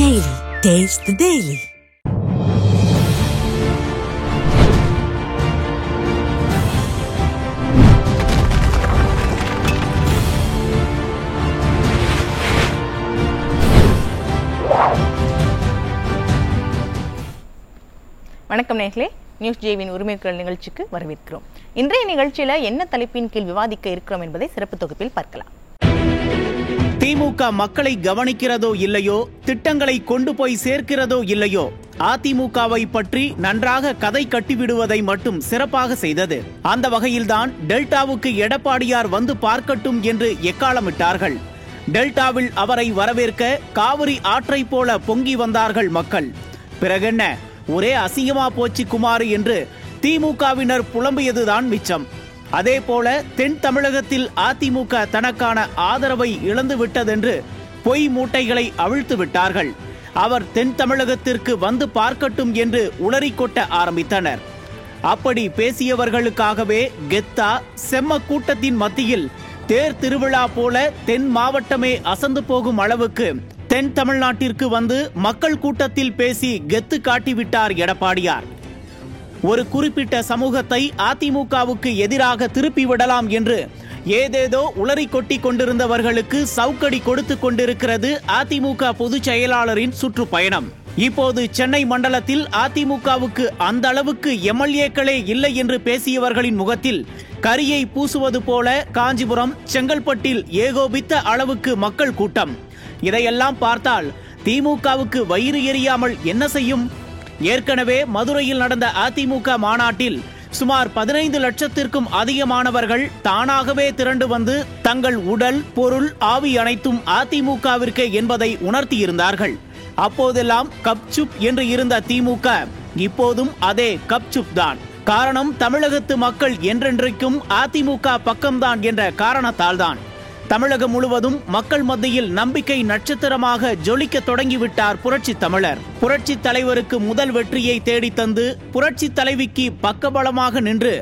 Daily. Taste the Daily. வணக்கம் நேயர்களே, news ஜேவின் உரிமைக்குரல் நிகழ்ச்சிக்கு வரவேற்கிறோம். இன்றைய நிகழ்ச்சியில என்ன தலைப்பின் கீழ் விவாதிக்க இருக்கிறோம் என்பதை சிறப்பு தொகுப்பில் பார்க்கலாம். திமுக மக்களை கவனிக்கிறதோ இல்லையோ, திட்டங்களை கொண்டு போய் சேர்க்கிறதோ இல்லையோ, அதிமுகவை பற்றி நன்றாக கதை கட்டிவிடுவதை மட்டும் சிறப்பாக செய்தது. அந்த வகையில்தான் டெல்டாவுக்கு எடப்பாடியார் வந்து பார்க்கட்டும் என்று எக்காலமிட்டார்கள். டெல்டாவில் அவரை வரவேற்க காவிரி ஆற்றை போல பொங்கி வந்தார்கள் மக்கள். பிறகென்ன, ஒரே அசிங்கமா போச்சு குமார் என்று திமுகவினர் புலம்பியதுதான் மிச்சம். அதே போல தென் தமிழகத்தில் அதிமுக தனக்கான ஆதரவை இழந்து விட்டதென்று பொய் மூட்டைகளை அவிழ்த்து விட்டார்கள். அவர் தென் தமிழகத்திற்கு வந்து பார்க்கட்டும் என்று உளறிக்கொட்ட ஆரம்பித்தனர். அப்படி பேசியவர்களுக்காகவே கெத்தா செம்ம கூட்டத்தின் மத்தியில் தேர் திருவிழா போல தென் மாவட்டமே அசந்து போகும் அளவுக்கு தென் தமிழ்நாட்டிற்கு வந்து மக்கள் கூட்டத்தில் பேசி கெத்து காட்டிவிட்டார் எடப்பாடியார். ஒரு குறிப்பிட்ட சமூகத்தை அதிமுகவுக்கு எதிராக திருப்பி விடலாம் என்று ஏதேதோ உளறி கொட்டி கொண்டிருந்தவர்களுக்கு சவுக்கடி கொடுத்து கொண்டிருக்கிறது அதிமுக பொதுச் செயலாளரின் சுற்றுப்பயணம். இப்போது சென்னை மண்டலத்தில் அதிமுகவுக்கு அந்த அளவுக்கு எம்எல்ஏக்களே இல்லை என்று பேசியவர்களின் முகத்தில் கரியை பூசுவது போல காஞ்சிபுரம், செங்கல்பட்டில் ஏகோபித்த அளவுக்கு மக்கள் கூட்டம். இதையெல்லாம் பார்த்தால் திமுகவுக்கு வயிறு எரியாமல் என்ன செய்யும்? ஏற்கனவே மதுரையில் நடந்த அதிமுக மாநாட்டில் சுமார் 15 லட்சத்திற்கும் அதிகமானவர்கள் தானாகவே திரண்டு வந்து தங்கள் உடல், பொருள், ஆவி அனைத்தும் அதிமுகவிற்கே என்பதை உணர்த்தியிருந்தார்கள். அப்போதெல்லாம் கப்சுப் என்று இருந்த திமுக இப்போதும் அதே கப்சுப் தான். காரணம், தமிழகத்து மக்கள் என்றென்றைக்கும் அதிமுக பக்கம்தான் என்ற காரணத்தால் தான். தமிழகம் முழுவதும் மக்கள் மத்தியில் நம்பிக்கை நட்சத்திரமாக ஜொலிக்க தொடங்கிவிட்டார் புரட்சி தமிழர். புரட்சி தலைவருக்கு முதல் வெற்றியை தேடித்தந்து புரட்சி தலைவிக்கு பக்கபலமாக நின்று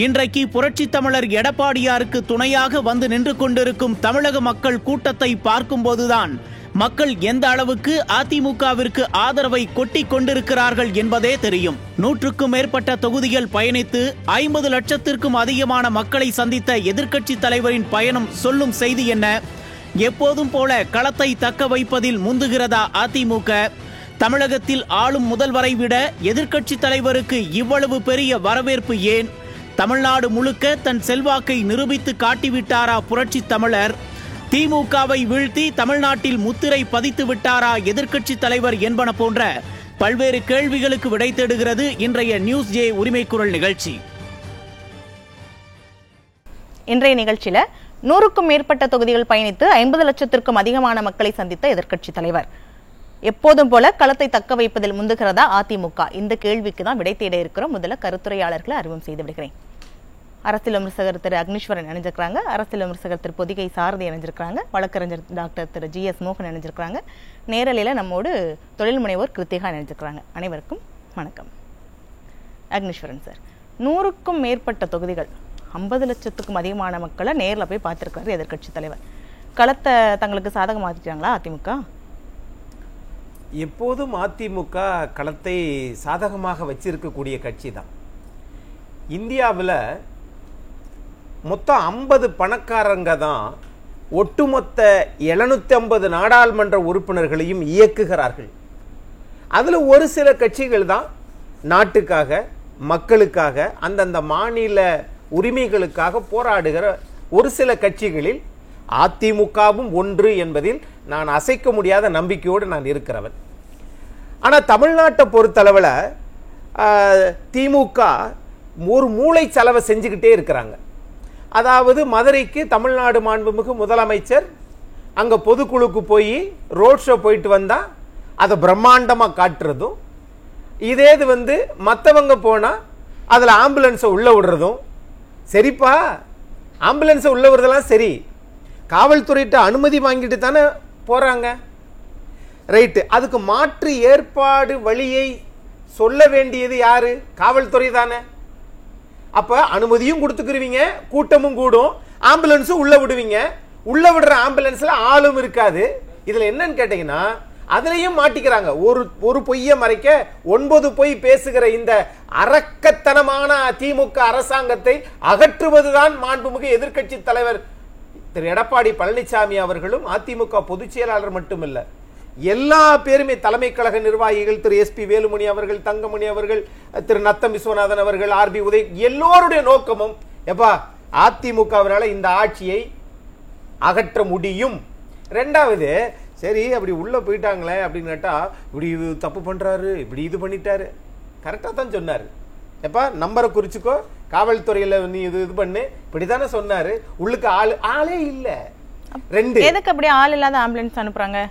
இன்றைக்கு புரட்சி தமிழர் எடப்பாடியாருக்கு துணையாக வந்து நின்று கொண்டிருக்கும் தமிழக மக்கள் கூட்டத்தை பார்க்கும்போதுதான் மக்கள் எந்த அளவுக்கு அதிமுகவிற்கு ஆதரவை கொட்டி கொண்டிருக்கிறார்கள் என்பதே தெரியும். 100க்கும் மேற்பட்ட தொகுதிகள் பயணித்து 50 லட்சத்திற்கும் அதிகமான மக்களை சந்தித்த எதிர்க்கட்சி தலைவரின் பயணம் சொல்லும் செய்தி என்ன? எப்போதும் போல களத்தை தக்க வைப்பதில் முந்துகிறதா அதிமுக? தமிழகத்தில் ஆளும் முதல்வரை விட எதிர்க்கட்சி தலைவருக்கு இவ்வளவு பெரிய வரவேற்பு ஏன்? தமிழ்நாடு முழுக்க தன் செல்வாக்கை நிரூபித்து காட்டிவிட்டாரா புரட்சி தமிழர்? திமுகவை வீழ்த்தி தமிழ்நாட்டில் முத்திரை பதித்து விட்டாரா எதிர்க்கட்சி தலைவர் என்பன போன்ற பல்வேறு கேள்விகளுக்கு விடை தேடுகிறது இன்றைய நியூஸ் ஜே உரிமைக்குரல் நிகழ்ச்சி. இன்றைய நிகழ்ச்சியில 100க்கும் மேற்பட்ட தொகுதிகள் பயணித்து 50 லட்சத்திற்கும் அதிகமான மக்களை சந்தித்த எதிர்க்கட்சி தலைவர் எப்போதும் போல களத்தை தக்க வைப்பதில் முந்துகிறதா அதிமுக? இந்த கேள்விக்கு தான் விடை தேட இருக்கிறோம். முதல்ல கருத்துரையாளர்களை அறிமுகம் செய்து விடுகிறேன். அரசியல் விமர்சகர் திரு அக்னீஸ்வரன் இணைஞ்சிருக்கிறாங்க, அரசியல் விமர்சகர் திரு பொதிகை சாரதி இணைஞ்சிருக்கிறாங்க, வழக்கறிஞர் டாக்டர் திரு GS மோகன் இணைஞ்சிருக்கிறாங்க, நேரலையில் நம்மோடு தொழில் முனைவோர் கிருத்திகா இணைஞ்சிருக்கிறாங்க. அனைவருக்கும் வணக்கம். அக்னீஸ்வரன் சார், 100க்கும் மேற்பட்ட தொகுதிகள், 50 லட்சத்துக்கும் அதிகமான மக்களை நேரில் போய் பார்த்துருக்காரு எதிர்க்கட்சி தலைவர். களத்தை தங்களுக்கு சாதகமாக்கிட்டாங்களா அதிமுக? எப்போதும் அதிமுக களத்தை சாதகமாக வச்சிருக்கக்கூடிய கட்சி தான். இந்தியாவில் மொத்தம் 50 பணக்காரங்க தான் ஒட்டுமொத்த 750 நாடாளுமன்ற உறுப்பினர்களையும் இயக்குகிறார்கள். அதில் ஒரு சில கட்சிகள் தான் நாட்டுக்காக, மக்களுக்காக, அந்தந்த மாநில உரிமைகளுக்காக போராடுகிற ஒரு சில கட்சிகளில் அதிமுகவும் ஒன்று என்பதில் நான் அசைக்க முடியாத நம்பிக்கையோடு நான் இருக்கிறவன். ஆனால் தமிழ்நாட்டை பொறுத்தளவில் திமுக ஒரு மூளை செலவை செஞ்சுக்கிட்டே இருக்கிறாங்க. அதாவது மதுரைக்கு தமிழ்நாடு மாண்புமிகு முதலமைச்சர் அங்கே பொதுக்குழுக்கு போய் ரோட் ஷோ போயிட்டு வந்தால் அதை பிரம்மாண்டமாக காட்டுறதும், இதே இது மற்றவங்க போனால் அதில் ஆம்புலன்ஸை உள்ளே விடுறதும். சரிப்பா, ஆம்புலன்ஸை உள்ளே விடுறதெல்லாம் சரி, காவல்துறையிட்ட அனுமதி வாங்கிட்டு தானே போகிறாங்க, ரைட்டு. அதுக்கு மாற்று ஏற்பாடு வழியை சொல்ல வேண்டியது யாரு? காவல்துறை தானே. அப்ப அனுமதியும் கொடுத்துக்குருவீங்க, கூட்டமும் கூடும், ஆம்புலன்ஸும் உள்ள விடுவீங்க. உள்ள விடுற ஆம்புலன்ஸ்ல ஆளும் இருக்காது. இதுல என்னன்னு கேட்டீங்கன்னா அதுலயும் மாட்டிக்கிறாங்க. ஒரு பொய்யை மறைக்க 9 பொய் பேசுகிற இந்த அரக்கத்தனமான திமுக அரசாங்கத்தை அகற்றுவதுதான் மாண்புமிகு எதிர்க்கட்சி தலைவர் திரு எடப்பாடி பழனிசாமி அவர்களும் அதிமுக பொதுச் செயலாளர் மட்டுமில்ல, எல்லா பேருமே தலைமை கழக நிர்வாகிகள், திரு SP வேலுமணி அவர்கள், தங்கமணி அவர்கள், திரு நத்தம் விஸ்வநாதன் அவர்கள், RB உதய், எல்லோருடைய நோக்கமும் எப்பா அதிமுகவினால இந்த ஆட்சியை அகற்ற முடியும். ரெண்டாவது, சரி அப்படி உள்ள போயிட்டாங்களே அப்படின்னு கேட்டா, இப்படி இது தப்பு பண்றாரு, இப்படி இது பண்ணிட்டாரு, கரெக்டா தான் சொன்னாரு. எப்பா நம்பரை குறிச்சுக்கோ, காவல்துறையில நீ இது பண்ணு, இப்படித்தானே சொன்னாரு. உள்ளுக்கு ஆளே இல்ல. ரெண்டு, எதுக்கு அப்படி ஆள் இல்லாத ஆம்புலன்ஸ் அனுப்புறாங்க?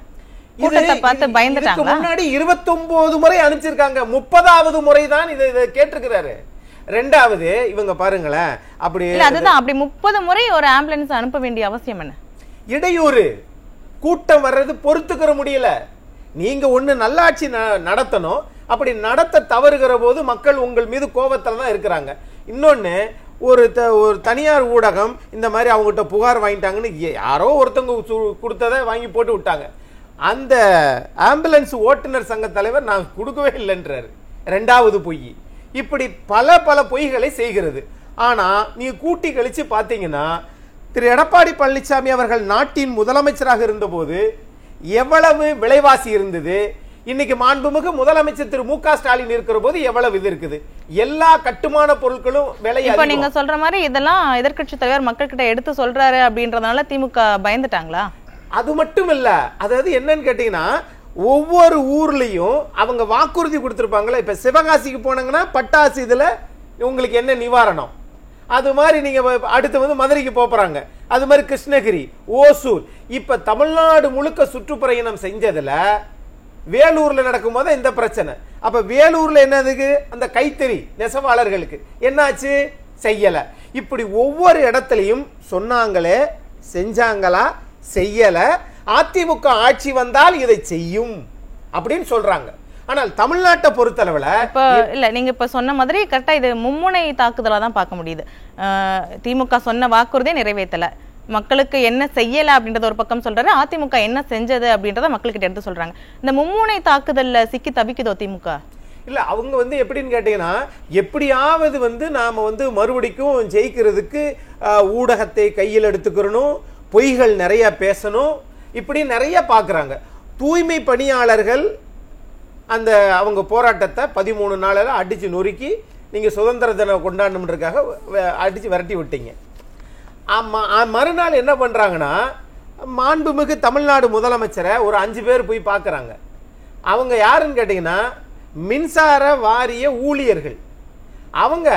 கூட்டத்தை பார்த்து பயந்துட்டாங்க. முன்னாடி 29 முறை அனுப்பிச்சிருக்காங்க, 30வது முறை தான் இதை கேட்டிருக்கிறாரு. ரெண்டாவது, இவங்க பாருங்களேன், அப்படி அதுதான் அப்படி 30 முறை ஒரு ஆம்புலன்ஸ் அனுப்ப வேண்டிய அவசியம் என்ன? இடையூறு, கூட்டம் வர்றது பொறுத்துக்கிற முடியல. நீங்க ஒண்ணு நல்லாட்சி நடத்தணும், அப்படி நடத்த தவறுகிற போது மக்கள் உங்கள் மீது கோபத்துல தான் இருக்கிறாங்க. இன்னொன்னு, ஒரு தனியார் ஊடகம் இந்த மாதிரி அவங்ககிட்ட புகார் வாங்கிட்டாங்கன்னு யாரோ ஒருத்தவங்க கொடுத்ததை வாங்கி போட்டு விட்டாங்க. அந்த ஆம்புலன்ஸ் ஓட்டுநர் சங்க தலைவர் நான் கொடுக்கவே இல்லைன்றாரு. ரெண்டாவது பொய். இப்படி பல பொய்களை செய்கிறது. ஆனா நீ கூட்டி கழிச்சு பாத்தீங்கன்னா, திரு எடப்பாடி பழனிசாமி அவர்கள் நாட்டின் முதலமைச்சராக இருந்தபோது எவ்வளவு விலைவாசி இருந்தது, இன்னைக்கு மாண்புமிகு முதலமைச்சர் திரு மு க ஸ்டாலின் இருக்கிற போது எவ்வளவு இது இருக்குது. எல்லா கட்டுமான பொருட்களும் விலை. இப்ப நீங்க சொல்ற மாதிரி இதெல்லாம் எதிர்க்கட்சி தலைவர் மக்கள் கிட்ட எடுத்து சொல்றாரு அப்படின்றதுனால திமுக பயந்துட்டாங்களா? அது மட்டும் இல்ல, அதாவது என்னன்னு கேட்டீங்கன்னா, ஒவ்வொரு ஊர்லயும் அவங்க வாக்குறுதி கொடுத்திருப்பாங்களே. இப்ப சிவகாசிக்கு போனாங்கன்னா பட்டாசு இதுல உங்களுக்கு என்ன நிவாரணம், அது மாதிரி நீங்க அடுத்து வந்து மதுரைக்கு போறாங்க, அது மாதிரி கிருஷ்ணகிரி, ஓசூர். இப்ப தமிழ்நாடு முழுக்க சுற்றுப்பயணம் செஞ்சதுல வேலூர்ல நடக்கும் போது இந்த பிரச்சனை. அப்ப வேலூர்ல என்னதுக்கு, அந்த கைத்தறி நெசவாளர்களுக்கு என்னாச்சு, செய்யல. இப்படி ஒவ்வொரு இடத்துலயும் சொன்னாங்களே, செஞ்சாங்களா, செய்யல. அதிமுக ஆட்சி வந்தால் இதை செய்யும் அப்படின்னு சொல்றாங்க. ஆனால் தமிழ்நாட்டை பொறுத்தளவுல இப்ப இல்ல, நீங்க இப்ப சொன்ன மாதிரி கரெக்டா இது மும்முனை தாக்குதலா தான் பார்க்க முடியுது. திமுக சொன்ன வாக்குறுதியை நிறைவேற்றல, மக்களுக்கு என்ன செய்யல அப்படின்றத ஒரு பக்கம் சொல்றாரு, அதிமுக என்ன செஞ்சது அப்படின்றத மக்கள்கிட்ட எடுத்து சொல்றாங்க. இந்த மும்முனை தாக்குதல்ல சிக்கி தவிக்குதோ திமுக? இல்ல, அவங்க வந்து எப்படின்னு கேட்டீங்கன்னா, எப்படியாவது வந்து நாம வந்து மறுபடிக்கும் ஜெயிக்கிறதுக்கு ஊடகத்தை கையில் எடுத்துக்கிறணும், பொய்கள் நிறைய பேசணும், இப்படி நிறைய பாக்குறாங்க. தூய்மை பணியாளர்கள் அந்த அவங்க போராட்டத்தை 13 நாளில் அடிச்சு நொறுக்கி நீங்க சுதந்திர தினம் கொண்டாடணுன்றதுக்காக அடிச்சு விரட்டி விட்டீங்க. மறுநாள் என்ன பண்றாங்கன்னா, மாண்புமிகு தமிழ்நாடு முதலமைச்சரை ஒரு 5 பேர் போய் பார்க்கறாங்க. அவங்க யாருன்னு கேட்டீங்கன்னா, மின்சார வாரிய ஊழியர்கள். அவங்க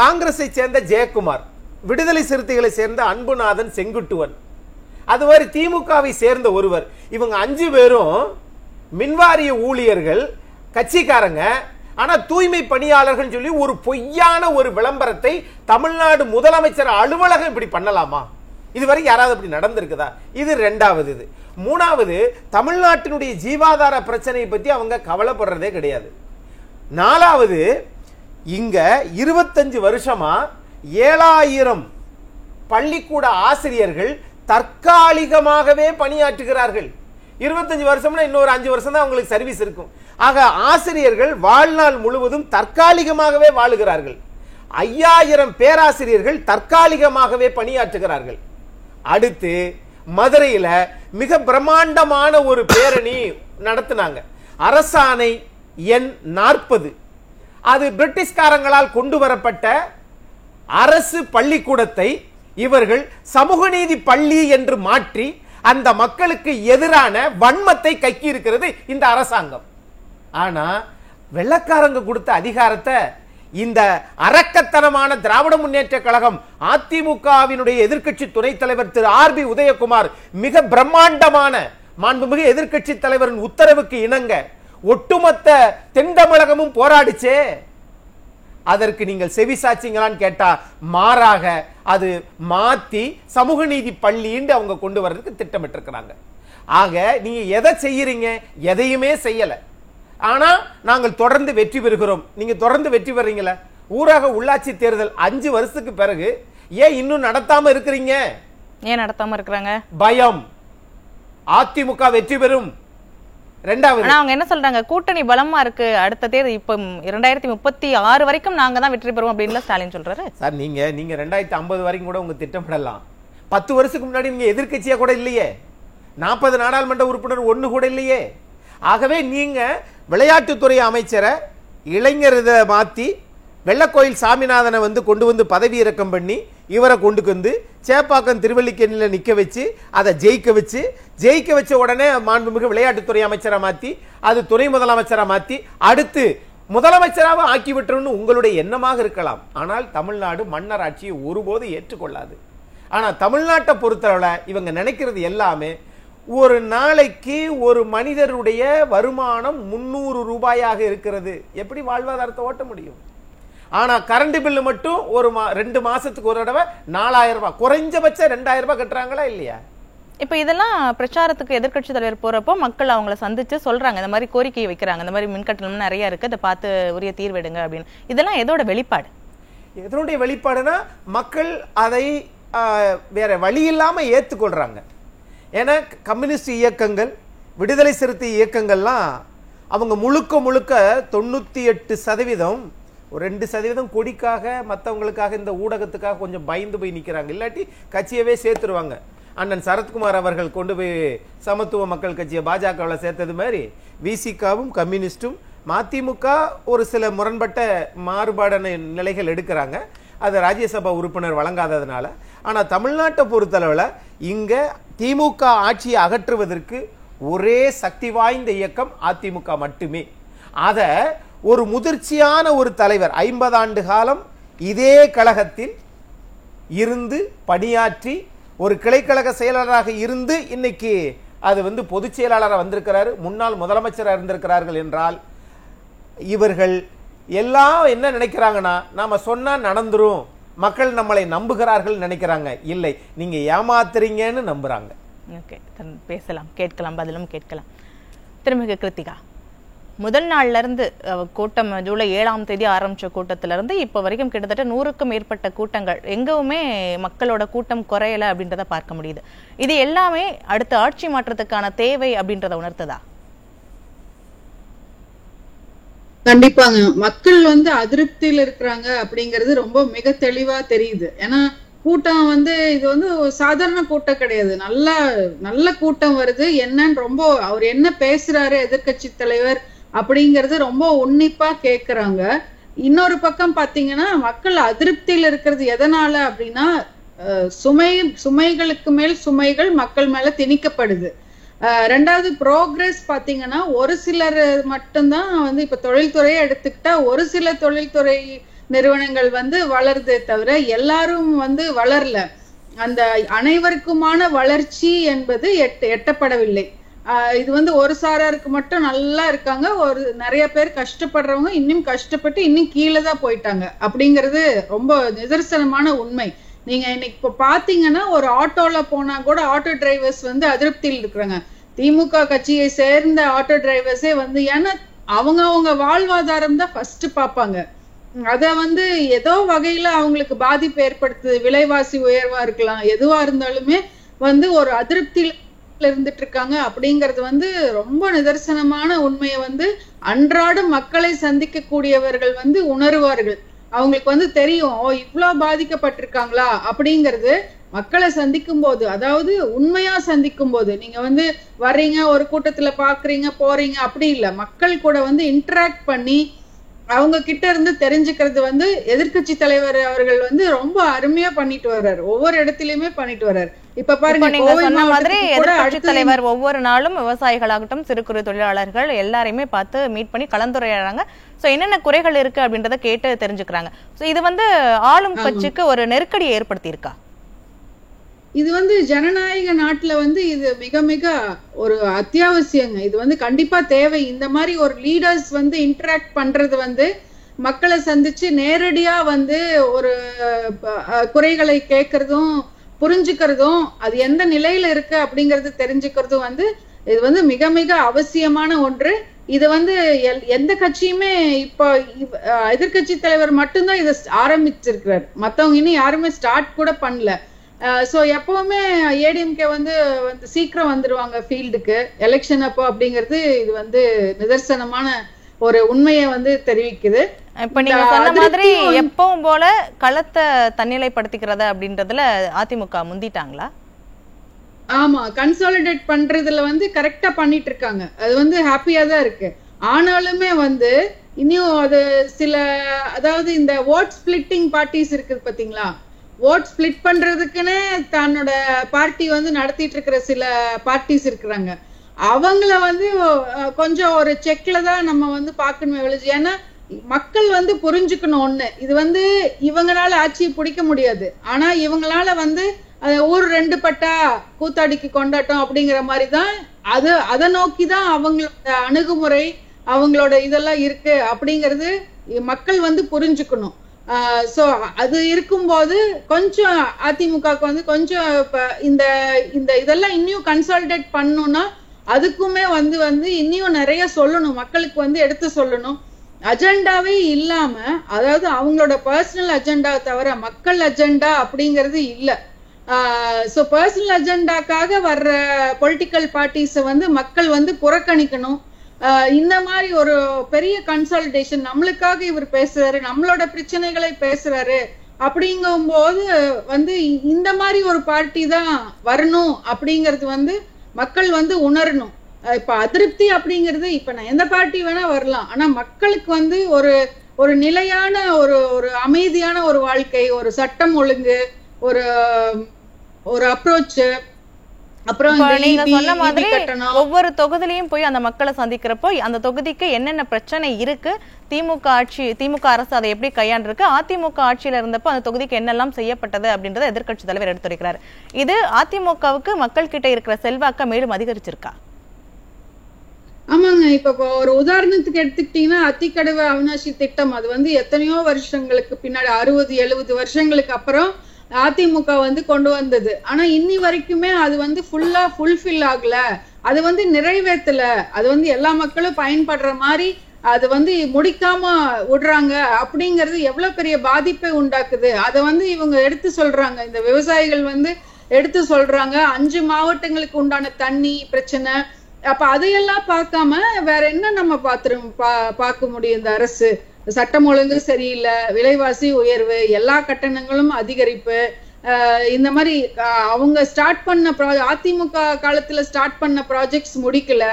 காங்கிரஸை சேர்ந்த ஜெயக்குமார், விடுதலை சிறுத்தைகளை சேர்ந்த அன்புநாதன் செங்குட்டுவன், அது மாதிரி திமுகவை சேர்ந்த ஒருவர். இவங்க 5 பேரும் மின்வாரிய ஊழியர்கள், கட்சிக்காரங்க. ஆனா தூய்மை பணியாளர்கள் சொல்லி ஒரு பொய்யான ஒரு விளம்பரத்தை தமிழ்நாடு முதலமைச்சர் அலுவலகம் இப்படி பண்ணலாமா? இதுவரை யாராவது அப்படி நடந்திருக்குதா? இது ரெண்டாவது. இது மூணாவது, தமிழ்நாட்டினுடைய ஜீவாதார பிரச்சனையை பத்தி அவங்க கவலைப்படுறதே கிடையாது. நாலாவது, இங்க 25 வருஷமா 7000 பள்ளிக்கூட ஆசிரியர்கள் தற்காலிகமாகவே பணியாற்றுகிறார்கள். 25 வருஷம்னா இன்னொரு 5 வருஷம் தான் அவங்களுக்கு சர்வீஸ் இருக்கும். ஆக ஆசிரியர்கள் வாழ்நாள் முழுவதும் தற்காலிகமாகவே வாழுகிறார்கள். 5000 பேராசிரியர்கள் தற்காலிகமாகவே பணியாற்றுகிறார்கள். அடுத்து மதுரையில மிக பிரம்மாண்டமான ஒரு பேரணி நடத்தினாங்க. அரசாணை எண் 40. அது பிரிட்டிஷ்காரங்களால் கொண்டு வரப்பட்ட அரசு பள்ளிக்கூடத்தை இவர்கள் சமூக நீதி பள்ளி என்று மாற்றி அந்த மக்களுக்கு எதிரான வன்மத்தை கக்கி இருக்கிறது இந்த அரசாங்கம். ஆனா வெள்ளக்காரங்க கொடுத்த அதிகாரத்தை இந்த அரக்கத்தனமான திராவிட முன்னேற்ற கழகம் அதிமுகவினுடைய எதிர்க்கட்சி துணைத் தலைவர் திரு RB உதயகுமார் மிக பிரம்மாண்டமான மாண்புமிகு எதிர்க்கட்சி தலைவரின் உத்தரவுக்கு இணங்க ஒட்டுமொத்த தென் தமிழகமும் போராடிச்சே. அதற்கு நீங்கள் செவி சாச்சிங்களான்னு கேட்டா மாறாக அது மாத்தி சமூக நீதி பள்ளின்னு அவங்க கொண்டு வர்றதுக்கு திட்டமிட்டு இருக்கிறாங்க. ஆக நீங்க எதை செய்யறீங்க? எதையுமே செய்யல. ஆனா நாங்கள் தொடர்ந்து வெற்றி பெறுகிறோம். நீங்க தொடர்ந்து வெற்றி பெறீங்களா? ஊரக உள்ளாட்சி தேர்தல் 5 வருஷத்துக்கு பிறகு ஏன் இன்னும் நடத்தாம இருக்கிறீங்க? ஏன் நடத்தாம இருக்கிறாங்க? பயம். அதிமுக வெற்றி பெறும், ரெண்டாவது அவங்க என்ன சொல்றாங்க, கூட்டணி பலமா இருக்கு, அடுத்த தேர்தல் இப்ப 2036 வரைக்கும் நாங்க தான் வெற்றி பெறுவோம் அப்படின்னு ஸ்டாலின் சொல்றாரு. சார் நீங்க 2050 வரைக்கும் கூட உங்க திட்டமிடலாம். 10 வருஷத்துக்கு முன்னாடி நீங்க எதிர்க்கட்சியா கூட இல்லையே, 40 நாடாளுமன்ற உறுப்பினர் ஒண்ணு கூட இல்லையே. ஆகவே நீங்க விளையாட்டுத்துறை அமைச்சரை இளைஞர் இதை மாத்தி வெள்ளக்கோயில் சாமிநாதனை கொண்டு வந்து பதவி இறக்கம் பண்ணி இவரை கொண்டு வந்து சேப்பாக்கம் திருவல்லிக்கேணியில் நிற்க வச்சு அதை ஜெயிக்க வச்ச உடனே மாண்புமிகு விளையாட்டுத்துறை அமைச்சரை மாற்றி அது துணை முதலமைச்சராக மாற்றி அடுத்து முதலமைச்சராக ஆக்கி விட்டுருன்னு உங்களுடைய எண்ணமாக இருக்கலாம். ஆனால் தமிழ்நாடு மன்னர் ஆட்சியை ஒருபோது ஏற்றுக்கொள்ளாது. ஆனால் தமிழ்நாட்டை பொறுத்தவரை இவங்க நினைக்கிறது எல்லாமே ஒரு நாளைக்கு ஒரு மனிதருடைய வருமானம் 300 ரூபாயாக இருக்கிறது, எப்படி வாழ்வாதாரத்தை ஓட்ட முடியும்? ஆனா கரண்ட் பில்லு மட்டும் ஒரு 2 மாசத்துக்கு ஒரு தடவை 4000 ரூபாய், குறைஞ்சபட்சம் 2000 ரூபாய் கட்டுறாங்களா இல்லையா? இப்ப இதெல்லாம் பிரச்சாரத்துக்கு எதிர்க்கட்சி தலைவர் போறப்போ மக்கள் அவங்கள சந்திச்சு சொல்றாங்க, இந்த மாதிரி கோரிக்கையை வைக்கிறாங்க, இந்த மாதிரி மின்கட்டணம் நிறைய இருக்கு, அதை பார்த்து உரிய தீர்வெடுங்க அப்படின்னு. இதெல்லாம் எதோட வெளிப்பாடு? எதனுடைய வெளிப்பாடுனா மக்கள் அதை வேற வழி இல்லாம ஏத்துக்கொள்றாங்க. ஏன்னா கம்யூனிஸ்ட் இயக்கங்கள், விடுதலை சிறுத்தை இயக்கங்கள்லாம் அவங்க முழுக்க 98% ஒரு 2% கொடிக்காக மற்றவங்களுக்காக இந்த ஊடகத்துக்காக கொஞ்சம் பயந்து போய் நிற்கிறாங்க. இல்லாட்டி கட்சியவே சேர்த்துருவாங்க. அண்ணன் சரத்குமார் அவர்கள் கொண்டு போய் சமத்துவ மக்கள் கட்சியை பாஜகவில் சேர்த்தது மாதிரி விசிகாவும் கம்யூனிஸ்டும் மதிமுக ஒரு சில முரண்பட்ட மாறுபாடான நிலைகள் எடுக்கிறாங்க. அது ராஜ்யசபா உறுப்பினர் வழங்காததுனால. ஆனால் தமிழ்நாட்டை பொறுத்தளவில் இங்கே திமுக ஆட்சியை அகற்றுவதற்கு ஒரே சக்தி வாய்ந்த இயக்கம் அதிமுக மட்டுமே. அதை ஒரு முதிர்ச்சியான ஒரு தலைவர் 50 ஆண்டு காலம் இதே கழகத்தில் இருந்து பணியாற்றி ஒரு கிளைக்கழக செயலாளராக இருந்து இன்னைக்கு அது பொதுச் செயலாளராக வந்திருக்கிறாரு, முன்னாள் முதலமைச்சராக இருந்திருக்கிறார்கள் என்றால் இவர்கள் எல்லாம் என்ன நினைக்கிறாங்கன்னா நாம சொன்னா நடந்துரும், மக்கள் நம்மளை நம்புகிறார்கள் நினைக்கிறாங்க. இல்லை, நீங்க ஏமாத்துறீங்கன்னு நம்புறாங்க. ஓகே, பேசலாம், கேட்கலாம், பதிலும் கேட்கலாம். திருமிகு கிருத்திகா, முதல் நாள்ல இருந்து கூட்டம் ஜூலை 7ஆம் தேதி ஆரம்பிச்ச கூட்டத்துல இருந்து இப்ப வரைக்கும் கிட்டத்தட்ட 100க்கும் மேற்பட்ட கூட்டங்கள், எங்கவுமே மக்களோட கூட்டம் குறையல அப்படின்றத பார்க்க முடியுது. இது எல்லாமே அடுத்த ஆட்சி மாற்றத்துக்கான தேவை அப்படின்றத உணர்த்ததா? கண்டிப்பாங்க. மக்கள் அதிருப்தியில் இருக்கிறாங்க அப்படிங்கிறது ரொம்ப மிக தெளிவா தெரியுது. ஏன்னா கூட்டம் இது சாதாரண கூட்டம் கிடையாது, நல்ல கூட்டம் வருது. என்னன்னு ரொம்ப அவர் என்ன பேசுறாரு எதிர்கட்சி தலைவர் அப்படிங்கறது ரொம்ப உன்னிப்பா கேக்குறாங்க. இன்னொரு பக்கம் பாத்தீங்கன்னா மக்கள் அதிருப்தியில் இருக்கிறது எதனால அப்படின்னா சுமைகளுக்கு மேல் சுமைகள் மக்கள் மேல திணிக்கப்படுது. ரெண்டாவது ப்ரோக்ரஸ் பாத்தீங்கன்னா ஒரு சிலர் மட்டும்தான் இப்ப தொழில்துறையை எடுத்துக்கிட்டா ஒரு சில தொழில்துறை நிறுவனங்கள் வளருதே தவிர எல்லாரும் வளரல. அந்த அனைவருக்குமான வளர்ச்சி என்பது எட்டப்படவில்லை. இது ஒரு சாராருக்கு மட்டும் நல்லா இருக்காங்க, ஒரு நிறைய பேர் கஷ்டப்படுறவங்க இன்னும் கஷ்டப்பட்டு இன்னும் கீழே தான் போயிட்டாங்க அப்படிங்கிறது ரொம்ப நிதர்சனமான உண்மை. நீங்க இன்னைக்கு இப்ப பாத்தீங்கன்னா ஒரு ஆட்டோல போனா கூட ஆட்டோ டிரைவர்ஸ் அதிருப்தியில் இருக்கிறாங்க. திமுக கட்சியை சேர்ந்த ஆட்டோ டிரைவர்ஸே ஏன்னா அவங்க வாழ்வாதாரம் தான் ஃபர்ஸ்ட் பாப்பாங்க. அத ஏதோ வகையில அவங்களுக்கு பாதிப்பு ஏற்படுத்துது, விலைவாசி உயர்வா இருக்கலாம், எதுவா இருந்தாலுமே ஒரு அதிருப்தியில இருந்துட்டு இருக்காங்க அப்படிங்கறது ரொம்ப நிதர்சனமான உண்மையை அன்றாட மக்களை சந்திக்க கூடியவர்கள் உணருவார்கள். அவங்களுக்கு தெரியும் இவ்வளவு பாதிக்கப்பட்டிருக்காங்களா அப்படிங்கிறது. மக்களை சந்திக்கும் போது, அதாவது உண்மையா சந்திக்கும் போது, நீங்க வர்றீங்க ஒரு கூட்டத்துல பாக்குறீங்க போறீங்க அப்படி இல்ல, மக்கள் கூட இன்டராக்ட் பண்ணி அவங்க கிட்ட இருந்து தெரிஞ்சுக்கிறது எதிர்கட்சி தலைவர் அவர்கள் ரொம்ப அருமையா பண்ணிட்டு வர்றாரு, ஒவ்வொரு இடத்துலயுமே பண்ணிட்டு வர்றாரு. இப்ப பாருங்க, நீங்க சொன்ன மாதிரி எதிர்கட்சி தலைவர் ஒவ்வொரு நாளும் விவசாயிகளாகட்டும் சிறு குறு தொழிலாளர்கள் எல்லாரையுமே பார்த்து மீட் பண்ணி கலந்துரையாடுறாங்க. சோ என்னென்ன குறைகள் இருக்கு அப்படின்றத கேட்டு தெரிஞ்சுக்கிறாங்க. சோ இது ஆளும் கட்சிக்கு ஒரு நெருக்கடியை ஏற்படுத்தி இருக்கா? இது ஜனநாயக நாட்டுல இது மிக மிக ஒரு அத்தியாவசியங்க. இது கண்டிப்பா தேவை. இந்த மாதிரி ஒரு லீடர்ஸ் இன்டராக்ட் பண்றது மக்களை சந்திச்சு நேரடியா ஒரு குறைகளை கேட்கறதும் புரிஞ்சுக்கிறதும் அது எந்த நிலையில இருக்கு அப்படிங்கறது தெரிஞ்சுக்கிறதும் இது மிக மிக அவசியமான ஒன்று. இது எந்த கட்சியுமே இப்ப எதிர்கட்சி தலைவர் மட்டும்தான் இதை ஆரம்பிச்சிருக்கிறார், மத்தவங்க இன்னும் யாருமே ஸ்டார்ட் கூட பண்ணல. சோ எப்பவுமே ஏடிஎம்கே வந்து சீக்கிரம் வந்துருவாங்க ஃபீல்டுக்கு எலெக்ஷன் அப்போ அப்படிங்கிறது இது வந்து நிதர்சனமான ஒரு உண்மையை வந்து தெரிவிக்குது. இப்ப நீங்க சொன்ன மாதிரி எப்பவும் போல களத்தை தன்னிலைப்படுத்திக்கிறது அப்படின்றதுல அதிமுக முந்திட்டாங்களா? ஆமா, கன்சாலிடேட் பண்றதுல வந்து கரெக்டா பண்ணிட்டு இருக்காங்க. அது வந்து ஹாப்பியா தான் இருக்கு. ஆனாலுமே வந்து இன்னும் அது சில, அதாவது இந்த ஓட் ஸ்பிளிட்டிங் பார்ட்டிஸ் இருக்குது பாத்தீங்களா, ஓட் ஸ்பிளிட் பண்றதுக்குன்னே தன்னோட பார்ட்டி வந்து நடத்திட்டு இருக்கிற சில பார்ட்டிஸ் இருக்கிறாங்க. அவங்கள வந்து கொஞ்சம் ஒரு செக்ல தான் நம்ம வந்து பார்க்கணுமே விளைஞ்சு. ஏன்னா மக்கள் வந்து புரிஞ்சுக்கணும் ஒண்ணு, இது வந்து இவங்களால ஆட்சியை பிடிக்க முடியாது, ஆனா இவங்களால வந்து ஊர் 2 பட்டா கூத்தாடிக்கு கொண்டாட்டம் அப்படிங்கிற மாதிரிதான் அதை நோக்கிதான் அவங்களோட அணுகுமுறை, அவங்களோட இதெல்லாம் இருக்கு அப்படிங்கிறது மக்கள் வந்து புரிஞ்சுக்கணும். சோ அது இருக்கும்போது கொஞ்சம் அதிமுகவுக்கு வந்து கொஞ்சம் இந்த இந்த இதெல்லாம் இன்னும் கன்சாலிடேட் பண்ணணும்னா அதுக்குமே வந்து இன்னும் நிறைய சொல்லணும், மக்களுக்கு வந்து எடுத்து சொல்லணும். அஜெண்டாவே இல்லாம, அதாவது அவங்களோட பர்சனல் அஜெண்டா தவிர மக்கள் அஜெண்டா அப்படிங்கிறது இல்ல. சோ பர்சனல் அஜெண்டாக்காக வர்ற பொலிட்டிக்கல் பார்ட்டிஸ வந்து மக்கள் வந்து புறக்கணிக்கணும். இந்த மாதிரி ஒரு பெரிய கன்சாலிடேஷன், நம்மளுக்காக இவர் பேசுறாரு, நம்மளோட பிரச்சனைகளை பேசுறாரு அப்படிங்கும் போது வந்து இந்த மாதிரி ஒரு பார்ட்டி தான் வரணும் அப்படிங்கிறது வந்து மக்கள் வந்து உணரணும். இப்ப அதிருப்தி அப்படிங்கிறது இப்ப நான் எந்த பார்ட்டி வேணா வரலாம், ஆனா மக்களுக்கு வந்து ஒரு நிலையான ஒரு அமைதியான ஒரு வாழ்க்கை, ஒரு சட்டம் ஒழுங்கு, ஒரு அப்ரோச், அப்புறம் நீங்க சொன்ன மாதிரி ஒவ்வொரு தொகுதியிலையும் போய் அந்த மக்களை சந்திக்கிறப்போ அந்த தொகுதிக்கு என்னென்ன பிரச்சனை இருக்கு, திமுக அரசு அதை எப்படி கையாண்டிருக்கு, அதிமுக ஆட்சியில இருந்தப்போ அந்த தொகுதிக்கு என்னெல்லாம் செய்யப்பட்டது அப்படின்றத எதிர்க்கட்சி தலைவர் எடுத்துரைக்கிறார். இது அதிமுகவுக்கு மக்கள் கிட்ட இருக்கிற செல்வாக்க மேலும் அதிகரிச்சிருக்கா? ஆமாங்க, இப்ப ஒரு உதாரணத்துக்கு எடுத்துக்கிட்டீங்கன்னா அத்திக்கடவு அவினாசி திட்டம், அது வந்து எத்தனையோ வருஷங்களுக்கு பின்னாடி 60-70 வருஷங்களுக்கு அப்புறம் அதிமுக வந்து கொண்டு வந்தது. ஆனா இன்னி வரைக்குமே அது வந்து ஃபுல்லா ஃபுல்ஃபில் ஆகல, அது வந்து நிறைவேற்றல, அது வந்து எல்லா மக்களும் பயன்படுற மாதிரி அது வந்து முடிக்காம விடுறாங்க அப்படிங்கிறது எவ்வளவு பெரிய பாதிப்பை உண்டாக்குது. அதை வந்து இவங்க எடுத்து சொல்றாங்க, இந்த விவசாயிகள் வந்து எடுத்து சொல்றாங்க. 5 மாவட்டங்களுக்கு உண்டான தண்ணி பிரச்சனை, அப்ப அதையெல்லாம் பார்க்காம வேற என்ன நம்ம பார்க்க முடியும்? இந்த அரசு சட்டம் ஒழுங்கு சரியில்லை, விலைவாசி உயர்வு, எல்லா கட்டணங்களும் அதிகரிப்பு, இந்த மாதிரி அவங்க ஸ்டார்ட் பண்ண அதிமுக காலத்துல ஸ்டார்ட் பண்ண ப்ராஜெக்ட்ஸ் முடிக்கல,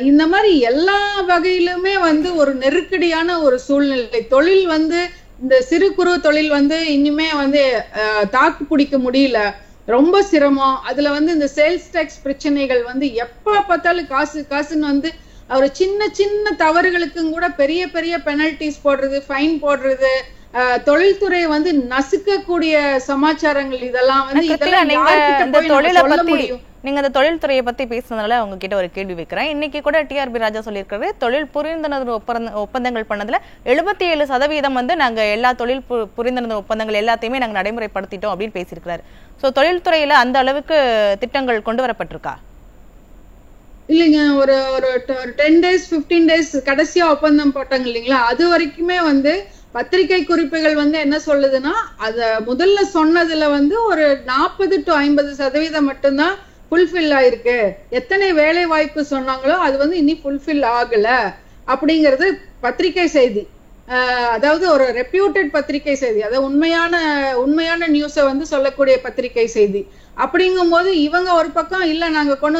இந்த மாதிரி எல்லா வகையிலுமே வந்து ஒரு நெருக்கடியான ஒரு சூழ்நிலை. தொழில் வந்து இந்த சிறு குறு தொழில் வந்து இனிமே வந்து தாக்கு பிடிக்க முடியல, ரொம்ப சிரமம். அதுல வந்து இந்த சேல்ஸ் டாக்ஸ் பிரச்சனைகள் வந்து எப்ப பார்த்தாலும் காசுன்னு வந்து ஒரு சின்ன சின்ன தவறுகளுக்கும் கூட பெரிய பெரிய பெனல்டிஸ் போடுறது, ஃபைன் போடுறது, தொழில்துறையை வந்து நசுக்கக்கூடிய சமாச்சாரங்கள், இதெல்லாம் வந்து நீங்க அந்த தொழில்துறையை பத்தி பேசுனதுனால உங்ககிட்ட ஒரு கேள்வி வைக்கிறேன். இன்னைக்கு கூட டிஆர்பி ராஜா சொல்லியிருக்காரு, தொழில் புரிந்துணர்வு ஒப்பந்தங்கள் பண்ணதுல 77% வந்து நாங்க எல்லா தொழில் புரிந்துணர்வு ஒப்பந்தங்கள் எல்லாத்தையுமே நாங்க நடைமுறைப்படுத்திட்டோம் அப்படின்னு பேசியிருக்கிறாரு. சோ தொழில்துறையில அந்த அளவுக்கு திட்டங்கள் கொண்டு வரப்பட்டிருக்கா? இல்லைங்க, ஒரு 10 days 15 days கடைசியா ஒப்பந்தம் போட்டாங்க இல்லைங்களா, அது வரைக்குமே வந்து பத்திரிகை குறிப்புகள் வந்து என்ன சொல்லுதுன்னா, அத முதல்ல சொன்னதுல வந்து ஒரு 40 to 50% மட்டும்தான் ஃபுல்ஃபில் ஆயிருக்கு. எத்தனை வேலை வாய்ப்பு சொன்னாங்களோ அது வந்து இனி ஃபுல்ஃபில் ஆகல அப்படிங்கிறது பத்திரிகை செய்தி. அதாவது ஒரு ரெப்யூட்டட் பத்திரிகை செய்தி, அதாவது உண்மையான நியூஸை வந்து சொல்லக்கூடிய பத்திரிகை செய்தி. அப்படிங்கும் போது இவங்க ஒரு பக்கம் இல்ல நாங்க கொண்டு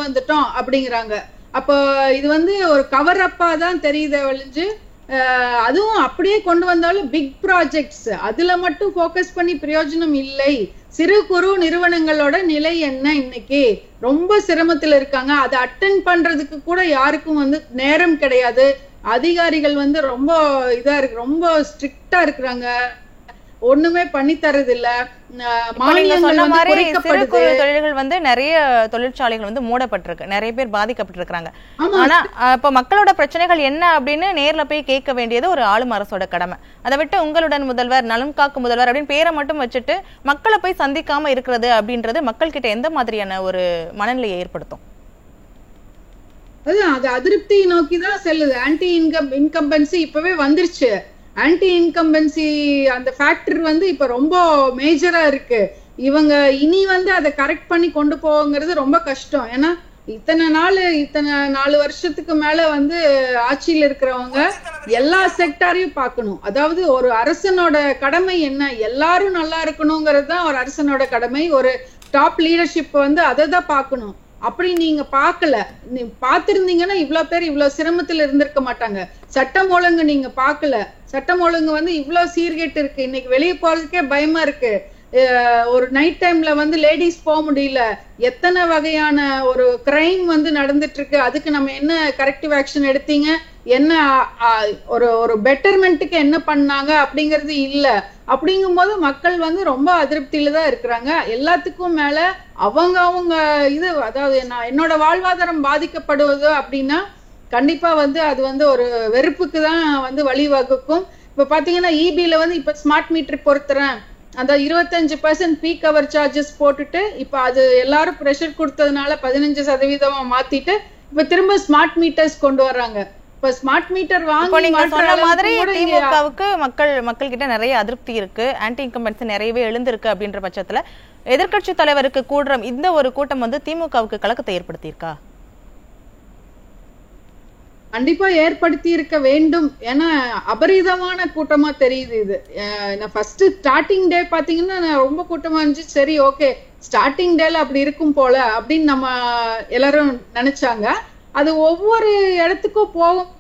வந்துட்டோம் அப்படிங்கிறாங்க. அப்போ இது வந்து ஒரு கவர் அப்பா தான் தெரியுதே ஒழிஞ்சு, அதுவும் அப்படியே கொண்டு வந்தாலும் பிக் ப்ராஜெக்ட்ஸ் அதுல மட்டும் போக்கஸ் பண்ணி பிரயோஜனம் இல்லை. சிறு குறு நிறுவனங்களோட நிலை என்ன? இன்னைக்கு ரொம்ப சிரமத்துல இருக்காங்க. அதை அட்டென்ட் பண்றதுக்கு கூட யாருக்கும் வந்து நேரம் கிடையாது. அதிகாரிகள் வந்து ரொம்ப இதா இருக்கு, ரொம்ப ஸ்ட்ரிக்டா இருக்கிறாங்க, ஒண்ணுமே பண்ணி தரது இல்ல. தொழில்கள் வந்து நிறைய தொழிற்சாலைகள் வந்து மூடப்பட்டிருக்கு, நிறைய பேர் பாதிக்கப்பட்டிருக்காங்க. ஆனா இப்ப மக்களோட பிரச்சனைகள் என்ன அப்படின்னு நேர்ல போய் கேட்க வேண்டியது ஒரு ஆளும் அரசோட கடமை. அதை விட்டு உங்களுடன் முதல்வர், நலம் காக்கும் முதல்வர் அப்படின்னு பேரை மட்டும் வச்சுட்டு மக்களை போய் சந்திக்காம இருக்கிறது அப்படின்றது மக்கள் கிட்ட எந்த மாதிரியான ஒரு மனநிலையை ஏற்படுத்தும்? அது அதிருப்தி நோக்கிதான் செல்லுது. ஆன்டி இன்கம்பன்சி இப்பவே வந்துருச்சு. ஆன்டி இன்கம்பன்சி அந்த ஃபேக்டர் வந்து இப்ப ரொம்ப மேஜரா இருக்கு. இவங்க இனி வந்து அதை கரெக்ட் பண்ணி கொண்டு போங்கிறது ரொம்ப கஷ்டம். ஏன்னா இத்தனை 4 வருஷத்துக்கு மேல வந்து ஆட்சியில் இருக்கிறவங்க எல்லா செக்டாரையும் பார்க்கணும். அதாவது ஒரு அரசனோட கடமை என்ன, எல்லாரும் நல்லா இருக்கணுங்கிறது தான் ஒரு அரசனோட கடமை. ஒரு டாப் லீடர்ஷிப் வந்து அதை தான் பார்க்கணும். அப்படி நீங்க பார்க்கல, நீ பார்த்திருந்தீங்கன்னா இவ்வளவு பேர் இவ்வளவு சிரமத்துல இருந்திருக்க மாட்டாங்க. சட்டம் ஒழுங்கு நீங்க பார்க்கல, சட்டம் ஒழுங்கு வந்து இவ்வளவு சீர்கேட்டு இருக்கு. இன்னைக்கு வெளியே போறதுக்கே பயமா இருக்கு. ஒரு நைட் டைம்ல வந்து லேடிஸ் போக முடியல. எத்தனை வகையான ஒரு கிரைம் வந்து நடந்துட்டு இருக்கு. அதுக்கு நம்ம என்ன கரெக்டிவ் ஆக்ஷன் எடுத்தீங்க, என்ன ஒரு பெட்டர்மெண்ட்டுக்கு என்ன பண்ணாங்க அப்படிங்கிறது இல்ல. அப்படிங்கும்போது மக்கள் வந்து ரொம்ப அதிருப்தியில தான் இருக்கிறாங்க. எல்லாத்துக்கும் மேல அவங்க இது, அதாவது என்னோட வாழ்வாதாரம் பாதிக்கப்படுவது அப்படின்னா கண்டிப்பா வந்து அது வந்து ஒரு வெறுப்புக்கு தான் வந்து வழிவகுக்கும். இப்ப பாத்தீங்கன்னா இபில வந்து இப்ப ஸ்மார்ட் மீட்டர் பொறுத்துறேன், அந்த 25% பீக் அவர் சார்ஜஸ் போட்டுட்டு இப்ப அது எல்லாரும் பிரஷர் கொடுத்ததுனால 15% மாத்திட்டு இப்ப திரும்ப ஸ்மார்ட் மீட்டர்ஸ் கொண்டு வர்றாங்க. இப்ப ஸ்மார்ட் மீட்டர் வாங்கி நீங்க சொன்ன மாதிரி திமுகவுக்கு மக்கள் கிட்ட நிறைய அதிருப்தி இருக்கு, ஆன்டி இன்கம்பன்சி நிறையவே எழுந்திருக்கு. அப்படின்ற பட்சத்துல எதிர்க்கட்சி தலைவருக்கு கூடுற இந்த ஒரு கூட்டம் வந்து திமுகவுக்கு கலக்கத்தை ஏற்படுத்தி இருக்கா? கண்டிப்பா ஏற்படுத்தி இருக்க வேண்டும். ஏன்னா அபரிதமான கூட்டமா தெரியுது இது. ஃபர்ஸ்ட் ஸ்டார்டிங் டே பாத்தீங்கன்னா ரொம்ப கூட்டமா இருந்துச்சு. சரி, ஓகே, ஸ்டார்டிங் டேல அப்படி இருக்கும் போல அப்படின்னு நம்ம எல்லாரும் நினைச்சாங்க. அது ஒவ்வொரு இடத்துக்கும் போகும்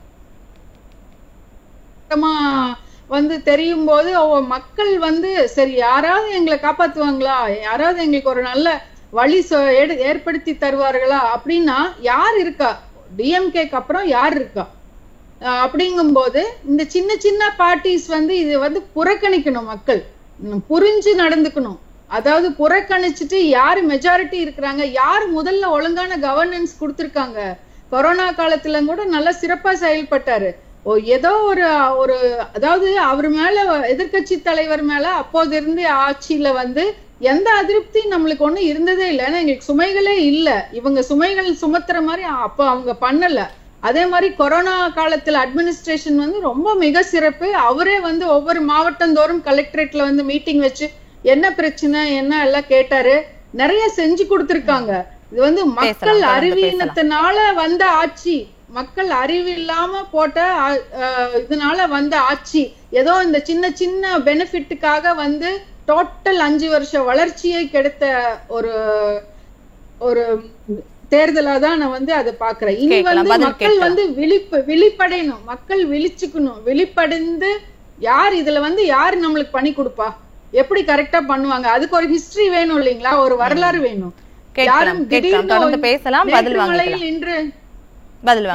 வந்து தெரியும் போது மக்கள் வந்து சரி, யாராவது எங்களை காப்பாத்துவாங்களா, யாராவது எங்களுக்கு ஒரு நல்ல வழி ஏற்படுத்தி தருவார்களா அப்படின்னா யார் இருக்கா, டிஎம்கேக்கு அப்புறம் யார் இருக்கா? அப்படிங்கும்போது இந்த சின்ன சின்ன பார்ட்டிஸ் வந்து இது வந்து புறக்கணிக்கணும். மக்கள் புரிஞ்சு நடந்துக்கணும். அதாவது புறக்கணிச்சுட்டு யாரு மெஜாரிட்டி இருக்கிறாங்க, யார் முதல்ல ஒழுங்கான கவர்னன்ஸ் கொடுத்திருக்காங்க. கொரோனா காலத்துல கூட நல்லா சிறப்பா செயல்பட்டாரு. ஏதோ ஒரு அதாவது அவர் மேல, எதிர்கட்சி தலைவர் மேல அப்போது இருந்து ஆட்சியில வந்து எந்த அதிருப்தி நம்மளுக்கு ஒண்ணு இருந்ததே இல்லை. ஏன்னா எங்களுக்கு சுமைகளே இல்ல. இவங்க சுமைகள் சுமத்துற மாதிரி அப்ப அவங்க பண்ணல. அதே மாதிரி கொரோனா காலத்துல அட்மினிஸ்ட்ரேஷன் வந்து ரொம்ப மிக சிறப்பு. அவரே வந்து ஒவ்வொரு மாவட்டந்தோறும் கலெக்டரேட்ல வந்து மீட்டிங் வச்சு என்ன பிரச்சனை என்ன எல்லாம் கேட்டாரு. நிறைய செஞ்சு கொடுத்திருக்காங்க. இது வந்து மக்கள் அறிவீனத்தினால வந்த ஆட்சி, மக்கள் அறிவு இல்லாம போட்ட இதனால வந்த ஆட்சி. ஏதோ இந்த சின்ன சின்ன பெனிஃபிட்டுக்காக வந்து டோட்டல் 5 வருஷ வளர்ச்சியை கெடுத்த ஒரு தேர்தலா தான் நான் வந்து அதை பாக்குறேன். இனி வந்து மக்கள் வந்து விழிப்படையணும், மக்கள் விழிச்சுக்கணும். விழிப்படைந்து யார் இதுல வந்து யாரு நம்மளுக்கு பண்ணி கொடுப்பா, எப்படி கரெக்டா பண்ணுவாங்க, அதுக்கு ஒரு ஹிஸ்டரி வேணும் இல்லைங்களா, ஒரு வரலாறு வேணும். யாரும் திடீர்னு பேசலாம்.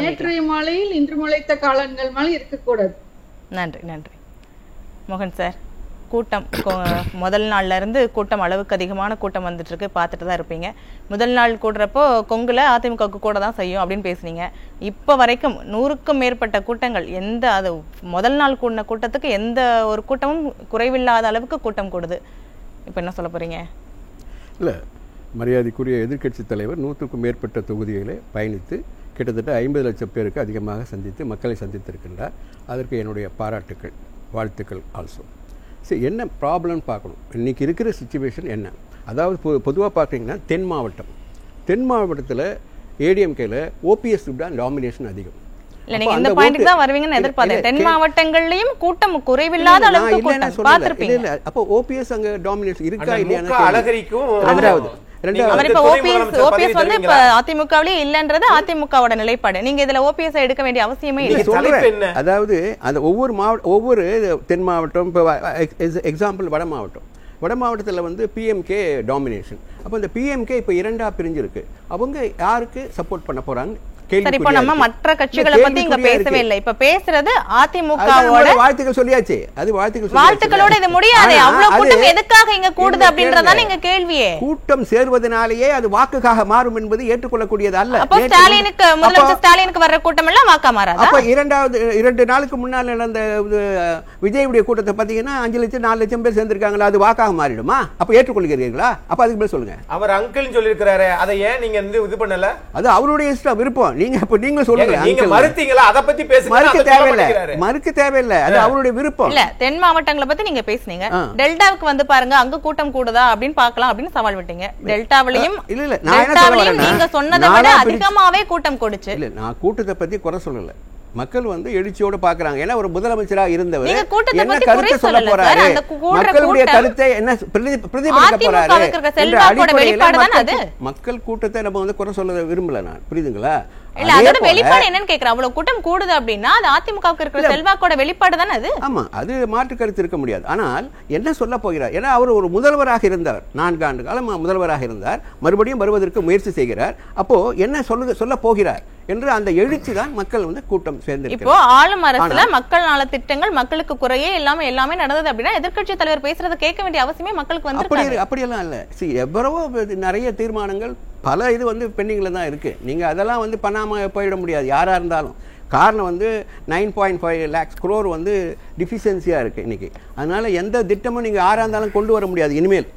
நேற்றைய மாலையில் இன்று முளைத்த காலங்கள் மேல இருக்கக்கூடாது. நன்றி மோகன் சார். கூட்டம் முதல் நாள்ல இருந்து கூட்டம் அளவுக்கு அதிகமான கூட்டம் வந்துட்டு இருக்கு, பார்த்துட்டு தான் இருப்பீங்க. முதல் நாள் கூடுறப்போ கொங்குல அதிமுகவுக்கு கூட தான் செய்யும் அப்படின்னு பேசுனீங்க. இப்ப வரைக்கும் 100க்கும் மேற்பட்ட கூட்டங்கள், அது முதல் நாள் கூடின கூட்டத்துக்கு எந்த ஒரு கூட்டமும் குறைவில்லாத அளவுக்கு கூட்டம் கூடுது. இப்ப என்ன சொல்ல போறீங்க? இல்ல, மரியாதைக்குரிய எதிர்க்கட்சி தலைவர் 100க்கும் மேற்பட்ட தொகுதிகளை பயணித்து கிட்டத்தட்ட 50 லட்சம் பேருக்கு அதிகமாக சந்தித்து மக்களை சந்தித்திருக்கின்றார். அதற்கு என்னுடைய பாராட்டுக்கள், வாழ்த்துக்கள் ஆல்சோ. சரி, என்ன ப்ராப்ளம்னு பார்க்கணும். இன்றைக்கி இருக்கிற சிச்சுவேஷன் என்ன? அதாவது பொதுவாக பார்த்தீங்கன்னா தென் மாவட்டத்தில் ஏடிஎம்கேல ஓபிஎஸ் தான் டாமினேஷன் அதிகம். இல்ல, நீங்க இந்த பாயிண்ட்க்கு தான் வருவீங்கன்னு எதிர்பார்த்தேன். தென் மாவட்டங்கள்லயும் கூட்டம் குறைவில்லாத அளவுக்கு கூட்டம் பார்த்திருப்பீங்க. இல்ல, அப்போ ஓபிஎஸ் அங்க டாமினேஷன் இருக்கா இல்லையா? அழகரிக்கும் ஓபிஎஸ் வந்து இப்ப அதிமுகவிலே இல்லன்றது அதிமுகவோட நிலைப்பாடு. நீங்க இதுல ஓபிஎஸ் எடுக்க வேண்டிய அவசியமே இல்லை. அதாவது அந்த ஒவ்வொரு தென் மாவட்டம், எக்ஸாம்பிள் வட மாவட்டத்தில் வந்து பிஎம்கே டாமினேஷன். அப்போ இந்த பிஎம்கே இப்போ 2ஆ பிரிஞ்சிருக்கு. அவங்க யாருக்கு சப்போர்ட் பண்ண போறாங்க? சரி, இப்போ நம்ம மற்ற கட்சிகளை பத்தி இங்க பேசவே இல்லை. இப்ப பேசுறது அதிமுகவோட வாழ்த்துக்கள் சொல்லியாச்சு. அது வாழ்த்துக்களோட இது முடியாது. அவ்வளவு கூட்டம் எதுக்காக இங்க கூடுது அப்படின்றதான எங்க கேள்வியே. கூட்டம் சேர்வதனாலேயே அது வாக்குக்காக மாறும் என்பது ஏற்றுக்கொள்ளக்கூடியது அல்ல. அப்ப ஸ்டாலினுக்கு, முதலமைச்சர் ஸ்டாலினுக்கு வர்ற கூட்டம் எல்லாம் வாக்கா மாறாதா? அப்ப 2 நாளுக்கு முன்னால் நடந்த விஜயுடைய கூட்டத்தை பாத்தீங்கன்னா 5 லட்சம் 4 லட்சம் பேர் சேர்ந்திருக்காங்களா, அது வாக்காக மாறிடுமா? அப்ப ஏற்றுக்கொள்கிறீர்களா? அப்ப அதுக்கு மேல சொல்லுங்க. அவர் அங்கிள் சொல்லியிருக்கிறாரு, அதை ஏன் நீங்க இது பண்ணல? அது அவருடைய இஷ்டம், விருப்பம். நீங்க சொல்லுங்க, நீங்க மறுத்தீங்களா? அத பத்தி பேசுங்க. மறுக்க தேவையில்லை, அது அவருடைய விருப்பம். இல்ல, தென் மாவட்டங்களை பத்தி நீங்க பேசுனீங்க. டெல்டாவுக்கு வந்து பாருங்க, அங்க கூட்டம் கூடுதா அப்படின்னு பார்க்கலாம் அப்படின்னு சவால் விட்டீங்க. டெல்டாவிலையும் நீங்க சொன்னதை விட அதிகமாவே கூட்டம் கூடுச்சு. இல்ல, நான் கூட்டத்தை பத்தி குறை சொல்லல. மக்கள் வந்து எழுச்சியோட பாக்குறாங்க. ஏன்னா ஒரு முதலமைச்சராக இருந்தவர் என்ன கருத்தை சொல்ல போறாரு, மக்களுடைய கருத்தை என்ன பிரதிபலிக்க போறாரு, மக்கள் கூட்டத்தை நம்ம வந்து குறை சொல்ல விரும்பல நான். புரியுதுங்களா? இல்ல, அதோட வெளிப்பாடு என்னன்னு கேக்குறேன். அவ்வளவு கூட்டம் கூடுது அப்படின்னா அது அதிமுகவுக்கு இருக்கிற செல்வாக்கோட வெளிப்பாடு தானே அது. ஆமா, அது மாற்று கருத்து இருக்க முடியாது. ஆனால் என்ன சொல்ல போகிறார்? ஏன்னா அவர் ஒரு முதல்வராக இருந்தார், 4 ஆண்டு காலம் முதல்வராக இருந்தார், மறுபடியும் வருவதற்கு முயற்சி செய்கிறார். அப்போ என்ன சொல்ல போகிறார் என்று அந்த எழுச்சி தான் மக்கள் வந்து கூட்டம் சேர்ந்து. இப்போ ஆளும் அரசுல மக்கள் நல திட்டங்கள், மக்களுக்கு குறையே இல்லாம எல்லாமே நடந்தது அப்படின்னா எதிர்க்கட்சி தலைவர் பேசுறதை கேட்க வேண்டிய அவசியமே மக்களுக்கு வந்து அப்படியெல்லாம் இல்ல. எவ்வளவோ நிறைய தீர்மானங்கள் பல இது வந்து பெண்டிங்ல தான் இருக்கு. நீங்க அதெல்லாம் வந்து பண்ணாம போயிட முடியாது யாரா இருந்தாலும். காரணம் வந்து 9.5 lakhs crore வந்து டிஃபிஷியன்சியா இருக்கு இன்னைக்கு. அதனால எந்த திட்டமும் நீங்க யாரா இருந்தாலும் கொண்டு வர முடியாது. இனிமேல்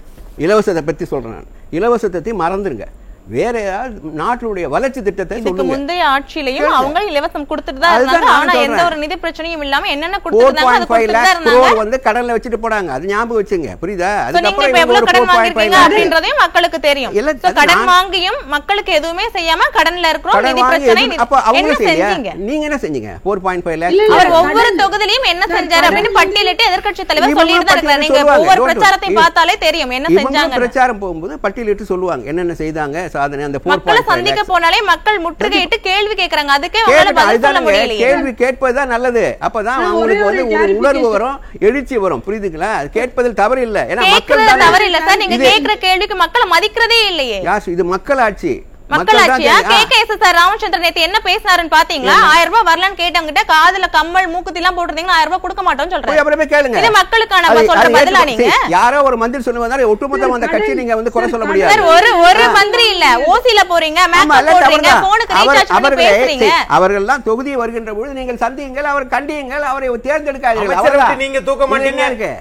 இலவசத்தை பத்தி சொல்றேன் நான். இலவசத்தை மறந்துருங்க. வேற ஏதாவது நாட்டுடைய வளர்ச்சி திட்டத்தை இதுக்கு முந்தைய ஆட்சியிலையும் அவங்க இலவசம் கொடுத்துட்டு தான் இருந்தாங்க. ஆனா எந்த ஒரு நிதி பிரச்சனையும் இல்லாம என்னென்ன கொடுத்துட்டாங்க அது கொடுத்துட்டு தான் இருந்தாங்க. வந்து கடன்ல வச்சிட்டு போறாங்க. அது ஞாபகம் வச்சுங்க. புரியுதா? அதுக்கு அப்புறம் எவ்வளவு கடன் வாங்கிருக்கீங்க அப்படின்றதையும் மக்களுக்கு தெரியும். கடன் வாங்கியும் மக்களுக்கு எதுவுமே செய்யாம கடன்ல இருக்கிறோம், நிதி பிரச்சனை. அப்ப அவங்க செஞ்சீங்க, நீங்க என்ன செஞ்சீங்க? 4.5 lakhs. அவர் ஒவ்வொரு தொகுதியிலும் என்ன செஞ்சாரு அப்படின்னு பட்டியலிட்டு எதிர்க்கட்சி தலைவர் சொல்லிட்டு தான் இருக்காரு. நீங்க ஒவ்வொரு பிரச்சாரத்தை பார்த்தாலே தெரியும் என்ன செஞ்சாங்க. பிரச்சாரம் போகும்போது பட்டியலிட்டு சொல்லுவாங்க என்னென்ன செய்தாங்க சாதனை. அந்த மக்களை சந்திக்க போனாலே மக்கள் முற்றுகையிட்டு கேள்வி கேக்குறாங்க. அதுக்கே அவங்களால பதில் சொல்ல முடியலையே. கேள்வி கேட்பதுதான் நல்லது. அப்பதான் அவங்களுக்கு வந்து ஒரு உணர்வு வரும், எழுச்சி வரும். புரியுதுங்களா? கேட்பதில் தவறு இல்ல. ஏன்னா மக்கள் தவறு இல்ல சார். நீங்க கேக்குற கேள்விக்கு மக்களை மதிக்கிறதே இல்லையே. இது மக்களாட்சி. மக்களாட்சியா? கேகேஎஸ்எஸ்ஆர் ராமச்சந்திரன் நேத்து என்ன பேசினாருன்னு பாத்தீங்களா? 1000 ரூபாய் வரலன்னு கேட்டவங்கிட்ட காதுல கம்மல் மூக்குத்தி எல்லாம் போட்டுருந்தீங்கன்னா 1000 ரூபாய் கொடுக்க மாட்டோம்னு சொல்றாங்க. இது மக்களுக்கான சொல்ற பதிலா? நீங்க யாரோ ஒரு மந்திரி சொல்லுவாங்க, ஒட்டுமொத்தமா அந்த கட்சி நீங்க வந்து குறை சொல்ல முடியாது. ஒரு மந்திரி இல்ல, ஓசில போறீங்க, மேக்கப் போடுறீங்க, போனுக்கு ரீசார்ஜ் பண்ணி பேசுறீங்க. அவர்கள் எல்லாம் தொகுதியை வருகின்ற பொழுது நீங்கள் சந்தியுங்கள், அவர் கண்டியுங்கள், அவரை தேர்ந்தெடுக்காதீர்கள். நீங்க தூக்க மாட்டீங்க.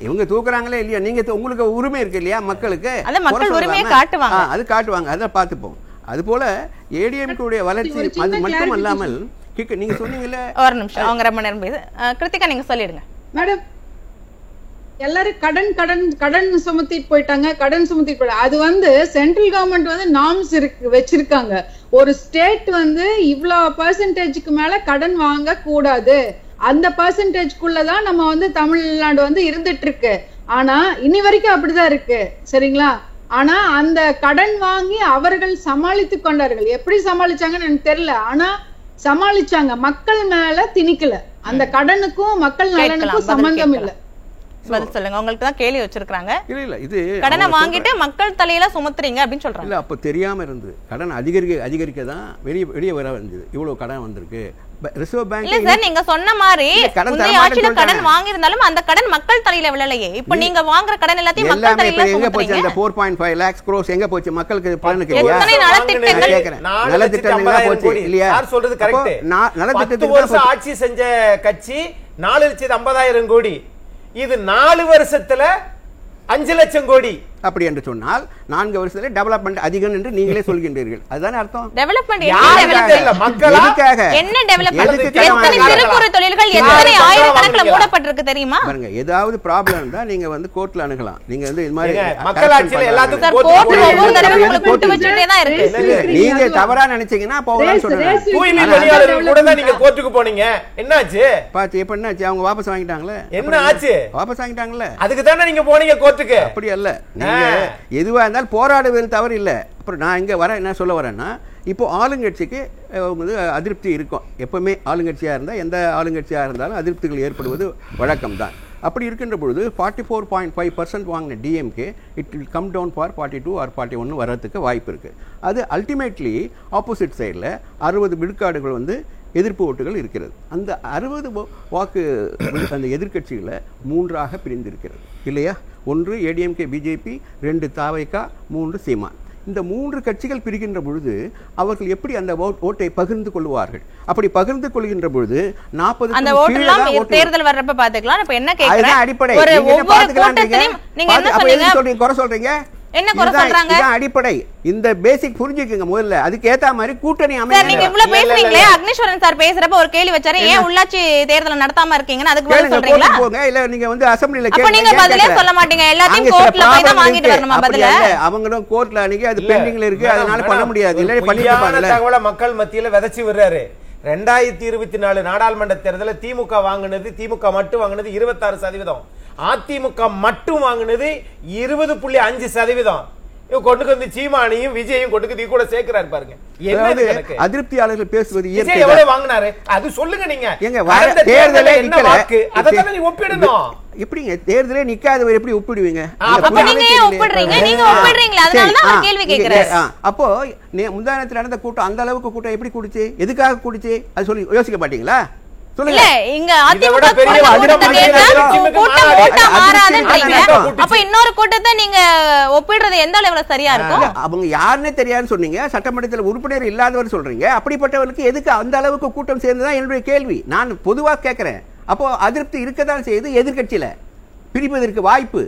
இவங்க தூக்குறாங்களே இல்லையா? நீங்க உங்களுக்கு உரிமை இருக்கு இல்லையா? மக்களுக்கு மக்கள் உரிமையை காட்டுவாங்க, அது காட்டுவாங்க. அதான் பார்த்துப்போம். அது போல ஏடிஎம்கே வளர்ச்சி அது மட்டும் அல்லாமல் நீங்க சொன்னீங்கல்ல. ஒரு நிமிஷம், அவங்க ரொம்ப நேரம் பேசு. கிருத்திகா நீங்க சொல்லிடுங்க. மேடம், எல்லாரும் கடன் கடன் கடன் சுமத்திட்டு போயிட்டாங்க, கடன் சுமத்திட்டு போயிட்டாங்க. அது வந்து சென்ட்ரல் கவர்மெண்ட் வந்து நார்ம்ஸ் வச்சிருக்காங்க. ஒரு ஸ்டேட் வந்து இவ்வளவு பெர்சன்டேஜுக்கு மேல கடன் வாங்க கூடாது, அந்த பெர்சன்டேஜ்க்குள்ளதான் நம்ம வந்து தமிழ்நாடு வந்து இருந்துட்டு இருக்கு. ஆனா இனி வரைக்கும் அப்படிதான் இருக்கு, சரிங்களா? ஆனா அந்த கடன் வாங்கி அவர்கள் சமாளித்து கொண்டார்கள். எப்படி சமாளிச்சாங்கன்னு எனக்கு தெரியல, ஆனா சமாளிச்சாங்க. மக்கள் மேல திணிக்கல. அந்த கடனுக்கும் மக்கள் நலனுக்கும் சம்பந்தம் இல்ல. பதில் சொல்லுங்க. உங்களுக்கு தான் கேள்வி வச்சிருக்காங்க. இல்ல இது கடனை வாங்கிட்டு மக்கள் தலையில சுமத்துறீங்க அப்படின்னு சொல்றாங்க. இல்ல, அப்ப தெரியாம இருந்து கடன் அதிகரிக்க தான் வெளியே வர வந்தது. இவ்வளவு கடன் வந்திருக்கு. ரிசர்வ் பேங்க் இல்ல சார், நீங்க சொன்ன மாதிரி முந்தைய ஆட்சியில கடன் வாங்கியிருந்தாலும் அந்த கடன் மக்கள் தலையில விழலையே. இப்போ நீங்க வாங்குற கடன் எல்லாத்தையும் மக்கள் தலையில எங்க போச்சு? அந்த 4.5 lakhs crores எங்க போச்சு? மக்களுக்கு பலனுக்கு எத்தனை நலத்திட்டங்கள் நலத்திட்டங்களா போச்சு இல்லையா? யார் சொல்றது கரெக்ட்? நலத்திட்டத்துக்கு 10 வருஷம் ஆட்சி செஞ்ச கட்சி 4,50,000 கோடி. இது 4 வருஷத்துல 5 லட்சம் கோடி. அப்படி என்று சொன்னால் 4 வருஷத்துல டெவலப்மெண்ட் அதிகம் என்று நீங்களே சொல்கின்றீர்கள். அதுதானே அர்த்தம்? டெவலப்மெண்ட் எதுக்காக? என்ன டெவலப்மெண்ட்? எத்தனை சிறு குறு தொழில்கள் எத்தனை ஆயிரக்கணக்கில் மூடப்பட்டிருக்கு தெரியுமா? பாருங்க, ஏதாவது ப்ராப்ளம் இருந்தா நீங்க வந்து கோர்ட்ல அணுகலாம். நீங்க வந்து இது மாதிரி மக்களாட்சியில எல்லாத்துக்கும் கோர்ட் ஒவ்வொரு தடவை உங்களுக்கு கூட்டு வச்சிட்டே தான் இருக்கு. நீங்க தவறா நினைச்சீங்கன்னா போகலாம்னு சொல்றேன். தூய்மை பணியாளர்கள் கூட தான் நீங்க கோர்ட்டுக்கு போனீங்க. என்னாச்சு? பாத்து இப்ப என்னாச்சு? அவங்க வாபஸ் வாங்கிட்டாங்களே. என்ன ஆச்சு? வாபஸ் வாங்கிட்டாங்களே. அதுக்கு தானே நீங்க போனீங்க கோர்ட்டுக்கு. அப்படி அல்ல, எதுவா இருந்தாலும் போராடுவதில் தவறு இல்லை. அப்புறம் நான் இங்க என்ன சொல்ல வரேன்னா, இப்போ ஆளுங்கட்சிக்கு வந்து அதிருப்தி இருக்கும். எப்பவுமே ஆளுங்கட்சியா இருந்தால், எந்த ஆளுங்கட்சியாக இருந்தாலும் அதிருப்திகள் ஏற்படுவது வழக்கம் தான். அப்படி இருக்கின்ற பொழுது 44.5% வாங்கின DMK it will come down for 42 or 41 வர்றதுக்கு வாய்ப்பு இருக்குது. அது அல்டிமேட்லி ஆப்போசிட் சைடில் 60 விழுக்காடுகள் வந்து எதிர்ப்பு ஓட்டுகள் இருக்கிறது. அந்த 60 வாக்கு அந்த எதிர்க்கட்சிகளை 3ஆக பிரிந்திருக்கிறது இல்லையா? 1 ஏடிஎம்கே பிஜேபி, 2 தாவைக்கா, 3 சீமான். இந்த 3 கட்சிகள் பிரிக்கின்ற பொழுது அவர்கள் எப்படி அந்த ஓட்டை பகிர்ந்து கொள்வார்கள்? அப்படி பகிர்ந்து கொள்கின்ற பொழுது 40 அந்த ஓட்டெல்லாம் தேர்தல் வர்றப்ப பாத்துக்கலாம். இப்ப என்ன கேக்குறேன், அடிப்படை ஒவ்வொரு கூட்டத்திலயும் நீங்க என்ன சொல்றீங்க? குறை சொல்றீங்க. என்ன குறை சொல்றாங்க? இதுதான் அடிப்படை. இந்த பேசிக் புரிஞ்சுக்கங்க முதல்ல. அதுக்கு ஏத்த மாதிரி கூட்டணி அமைச்சு. நீங்க இவ்வளவு பேசுறீங்களே, அக்னீஸ்வரன் சார் பேசுறப்ப ஒரு கேள்வி வச்சாரு, ஏன் உள்ளாட்சி தேர்தல் நடத்தாம இருக்கீங்கன்னு அதுக்கு பதில் சொல்றீங்களா? போங்க. இல்ல நீங்க வந்து அசெம்பிளில கேளுங்க. அப்ப நீங்க பதிலே சொல்ல மாட்டீங்க. எல்லாத்தையும் கோர்ட்ல போய் தான் வாங்கிட்டு வரணுமா பதில? அவங்களும் கோர்ட்ல அன்னைக்கு அது பெண்டிங்ல இருக்கு, அதனால பண்ண முடியாது. இல்ல பண்ணிட்டாங்க. தகவலை மக்கள் மத்தியில விதைச்சு விடுறாரு. 2024 நாடாளுமன்ற தேர்தலில் திமுக வாங்கினது, திமுக மட்டும் வாங்கினது 26%, அதிமுக மட்டும் வாங்கினது 20.5%. கொண்டு வந்து சீமானியும் விஜயும் கொண்டு கூட சேர்க்கிறாரு பாருங்க. அதிருப்தியாளர்கள் பேசுவது எவ்வளவு வாங்கினாரு அது சொல்லுங்க. நீங்க தேர்தலே நிக்கல, அதைத்தானே நீ ஒப்பிடணும். எப்படிங்க தேர்தலே நிக்காதவர் எப்படி ஒப்பிடுவீங்க? அப்போ முந்தானத்தில் நடந்த கூட்டம் அந்த அளவுக்கு கூட்டம் எப்படி கூடுச்சு, எதுக்காக கூடுச்சு அது சொல்லி யோசிக்க மாட்டீங்களா? சொல்லுங்க. இங்க அதிமுக அப்ப இன்னொரு கூட்டத்தை நீங்க ஒப்பிடுறது எந்த அளவுல சரியா இருக்கும்? அவங்க யாருன்னே தெரியாதுன்னு சொன்னீங்க, சட்டமன்றத்தில் உறுப்பினர் இல்லாதவர் சொல்றீங்க. அப்படிப்பட்டவர்களுக்கு எதுக்கு அந்த அளவுக்கு கூட்டம் சேர்ந்துதான் என்னுடைய கேள்வி. நான் பொதுவா கேட்கிறேன். அப்போ அதிருப்தி இருக்கதான் செய்யுது எதிர்கட்சியில, பிரிப்பதற்கு வாய்ப்பு.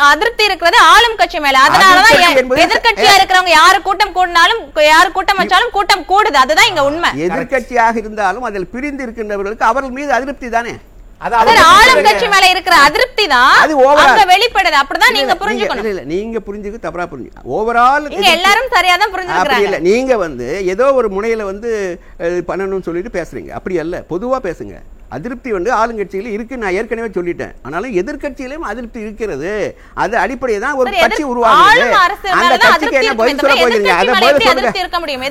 அதிருப்தி இருக்கிறது ஆளும் கட்சி மேல. அதனாலதான் எதிர்கட்சியா இருக்கிறவங்க யாரு கூட்டம் கூடினாலும், யாரு கூட்டம் வச்சாலும் கூட்டம் கூடுது. அதுதான் இங்க உண்மை. எதிர்கட்சியாக இருந்தாலும் அதில் பிரிந்து இருக்கின்றவர்களுக்கு அவர்கள் மீது அதிருப்தி தானே. ஆளும் கட்சி மேல இருக்கிற அதிருப்தி தான் வெளிப்படுது. அப்படிதான் நீங்க புரிஞ்சுக்கணும். நீங்க புரிஞ்சுக்க தவறா புரிஞ்சு ஓவரால் எல்லாரும் சரியா தான் புரிஞ்சுக்கிறாங்க. நீங்க வந்து ஏதோ ஒரு முனையில வந்து பண்ணணும்னு சொல்லிட்டு பேசுறீங்க. அப்படி அல்ல, பொதுவா பேசுங்க. அதிருப்தி வந்து ஆளுங்கட்சியில இருக்கு, நான் ஏற்கனவே சொல்லிட்டேன். ஆனாலும் எதிர்கட்சியிலும் அதிருப்தி இருக்கிறது. அது அடிப்படையை தான் ஒரு கட்சி உருவாகுது. அந்த கட்சிக்கு என்ன பதில் சொல்ல போறீங்க? அத பதில் சொல்லுங்க. இருக்க முடியும்.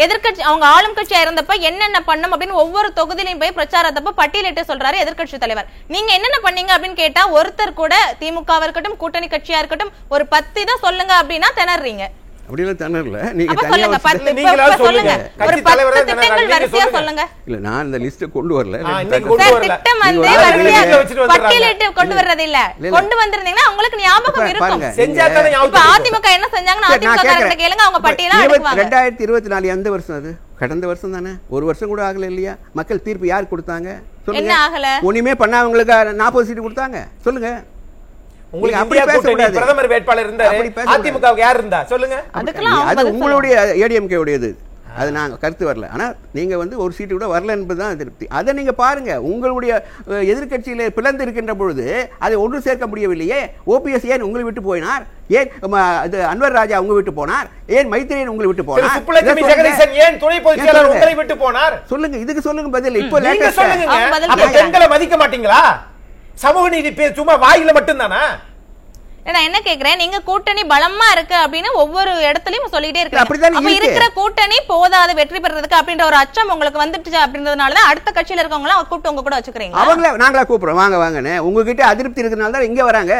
எதிர்கட்சி அவங்க ஆளும் கட்சியா இருந்தப்ப என்னென்ன பண்ணணும் அப்படின்னு ஒவ்வொரு தொகுதியிலையும் போய் பிரச்சாரத்தப்ப பட்டியலிட்டு சொல்றாரு எதிர்கட்சி தலைவர். நீங்க என்னென்ன பண்ணீங்க அப்படின்னு கேட்டா ஒருத்தர் கூட திமுகவா இருக்கட்டும் கூட்டணி கட்சியா இருக்கட்டும் ஒரு 10 தான் சொல்லுங்க அப்படின்னா திணறீங்க. அப்படிலாம் திணறல. நீங்க சொல்லுங்க. ஒரு 10 திட்டங்கள் வரிசையா சொல்லுங்க. இல்ல நான் இந்த லிஸ்ட் கொண்டு வரல. திட்டம் வந்து பட்டியலிட்டு கொண்டு வர்றது இல்ல. கொண்டு வந்திருந்தீங்கன்னா உங்களுக்கு ஞாபகம் இருக்கும். செஞ்சாதானே ஞாபகம். இப்ப அதிமுக என்ன செஞ்சாங்கன்னு அதிமுக காரங்க கேளுங்க, அவங்க பட்டியலா எடுப்பாங்க. 2024 எந்த வருஷம் அது? கடந்த வருஷம் தானே. ஒரு வருஷம் கூட ஆகல இல்லையா? மக்கள் தீர்ப்பு யார் கொடுத்தாங்க சொல்லுங்க. என்ன ஆகல? ஒண்ணுமே பண்ணாதவங்களுக்கு 40 சீட் கொடுத்தாங்க. சொல்லுங்க. உங்களுக்கு அப்படி பேசக்கூடாது. பிரதமர் வேட்பாளர் இருந்தாரு, அதிமுகவுக்கு யார் இருந்தா சொல்லுங்க. அது உங்களுடைய ஏடிஎம்கே உடையது. அது நாங்க கருத்து வரல. ஆனா நீங்க வந்து ஒரு சீட்டு கூட வரல என்பதுதான் திருப்தி. அதை நீங்க பாருங்க. உங்களுடைய எதிர்கட்சியில பிளந்து இருக்கின்ற பொழுது அதை ஒன்று சேர்க்க முடியவில்லையே. ஓபிஎஸ் ஏன் உங்களை விட்டு போயினார்? ஏன் அன்வர் ராஜா உங்க விட்டு போனார்? ஏன் மைத்ரேயன் உங்களை விட்டு போனார்? சுப்புலட்சுமி ஜெகதீசன் ஏன் துணை பொதுச் செயலாளர் உங்களை விட்டு போனார்? சொல்லுங்க. இதுக்கு சொல்லுங்க பதில். இப்போ நீங்க சொல்லுங்க. அப்ப பெண்களை மதிக்க மாட்டீங்களா? சமூக நீதி சும்மா வாயில மட்டும் தானா? நான் என்ன கேக்குறேன், நீங்க கூட்டணி பலமா இருக்கு அப்படின்னு ஒவ்வொரு இடத்துலயும் சொல்லிட்டே இருக்கீங்க. அப்ப இருக்கிற கூட்டணி போதாது வெற்றி பெறதுக்கு அப்படின்ற ஒரு அச்சம் உங்களுக்கு வந்துட்டு அப்படின்றதுனாலதான் அடுத்த கட்சியில இருக்கவங்க எல்லாம் கூப்பிட்டு உங்க கூட வச்சுக்கிறீங்க. அவங்கள நாங்களா கூப்பிடுறோம், வாங்க வாங்கன்னு. உங்ககிட்ட அதிருப்தி இருக்கிறதுனால தான் இங்க வராங்க.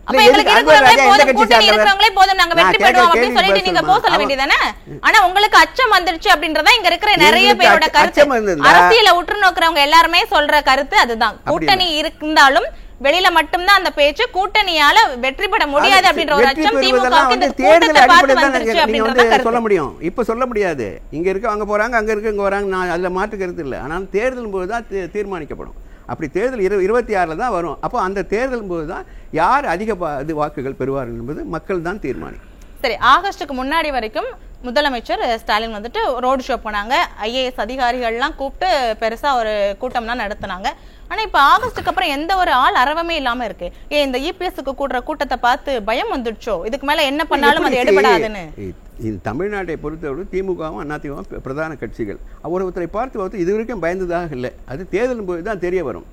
அப்ப எங்களுக்கு இருக்கிறவங்களே போதும் நாங்க வெற்றி பெறுவோம் அப்படின்னு சொல்லிட்டு நீங்க போக சொல்ல வேண்டியதானே? ஆனா உங்களுக்கு அச்சம் வந்துருச்சு அப்படின்றதா இங்க இருக்கிற நிறைய பேரோட கருத்து. அரசியல உற்று நோக்குறவங்க எல்லாருமே சொல்ற கருத்து அதுதான். கூட்டணி இருந்தாலும் வெளியில மட்டும்தான் அந்த பேச்சு, கூட்டணியால வெற்றி பெற முடியாது அப்படின்ற ஒரு அச்சம் திமுகவுக்கு இந்த கூட்டத்தை பார்த்து வந்துருச்சு அப்படின்றத சொல்ல முடியும். இப்ப சொல்ல முடியாது. இங்க இருக்க அங்க போறாங்க, அங்க இருக்க இங்க வராங்க. நான் அதுல மாற்று கருத்து இல்லை. ஆனால் தேர்தல் போது தான் தீர்மானிக்கப்படும். அப்படி தேர்தல் 26 தான் வரும். அப்போ அந்த தேர்தல் போது தான் யார் அதிக வாக்குகள் பெறுவார்கள் என்பது மக்கள் தான் தீர்மானிக்கும். சரி, ஆகஸ்டுக்கு முன்னாடி வரைக்கும் முதலமைச்சர் ஸ்டாலின் வந்துட்டு ரோடு ஷோ போனாங்க. ஐஏஎஸ் அதிகாரிகள்லாம் கூப்பிட்டு பெருசா ஒரு கூட்டம்லாம் நடத்தினாங்க. ஆனா இப்ப ஆகஸ்டுக்கு அப்புறம் எந்த ஒரு ஆள் அரவமே இல்லாம இருக்கு. இந்த இபிஎஸ்க்கு கூடுற கூட்டத்தை பார்த்து பயம் வந்துடுச்சோ, இதுக்கு மேல என்ன பண்ணாலும் அது எடுபடாதுன்னு. தமிழ்நாட்டை பொறுத்தவரை திமுகவும் அதிமுகவும் பிரதான கட்சிகள். ஒருத்தரை பார்த்து இது வரைக்கும் பயந்ததாக இல்லை. அது தேர்தல் போது தான் தெரிய வரும்.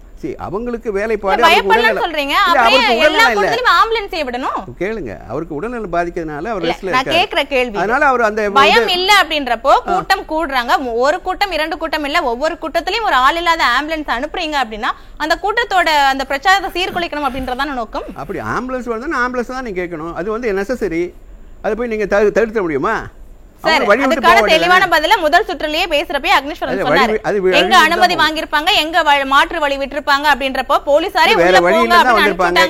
அவங்களுக்கு வேலைப்பாடு சொல்றீங்க. கேளுங்க, அவருக்கு உடல்நலம் பாதிக்கிறதுனால அவர் கேக்குற கேள்வி, அதனால அவர் அந்த பயம் இல்ல அப்படின்றப்போ கூட்டம் கூடுறாங்க. ஒரு கூட்டம் 2 கூட்டம் இல்ல, ஒவ்வொரு கூட்டத்திலயும் ஒரு ஆள் இல்லாத ஆம்புலன்ஸ் அனுப்புறீங்க அப்படின்னா அந்த கூட்டத்தோட அந்த பிரச்சாரத்தை சீர்குலைக்கணும் அப்படின்றதான நோக்கம். அப்படி ஆம்புலன்ஸ் வந்து ஆம்புலன்ஸ் தான் நீங்க கேட்கணும். அது வந்து நெசசரி. அதை போய் நீங்க தடுக்க முடியுமா? தெளிவான பதில முதல் சுற்றுலயே பேசுறப்ப அக்னீஸ்வரன் சொன்னாரு. எங்க அனுமதி வாங்கியிருப்பாங்க, எங்க மாற்று வழி விட்டுருப்பாங்க அப்படின்றப்போ போலீசாரே உள்ள போங்க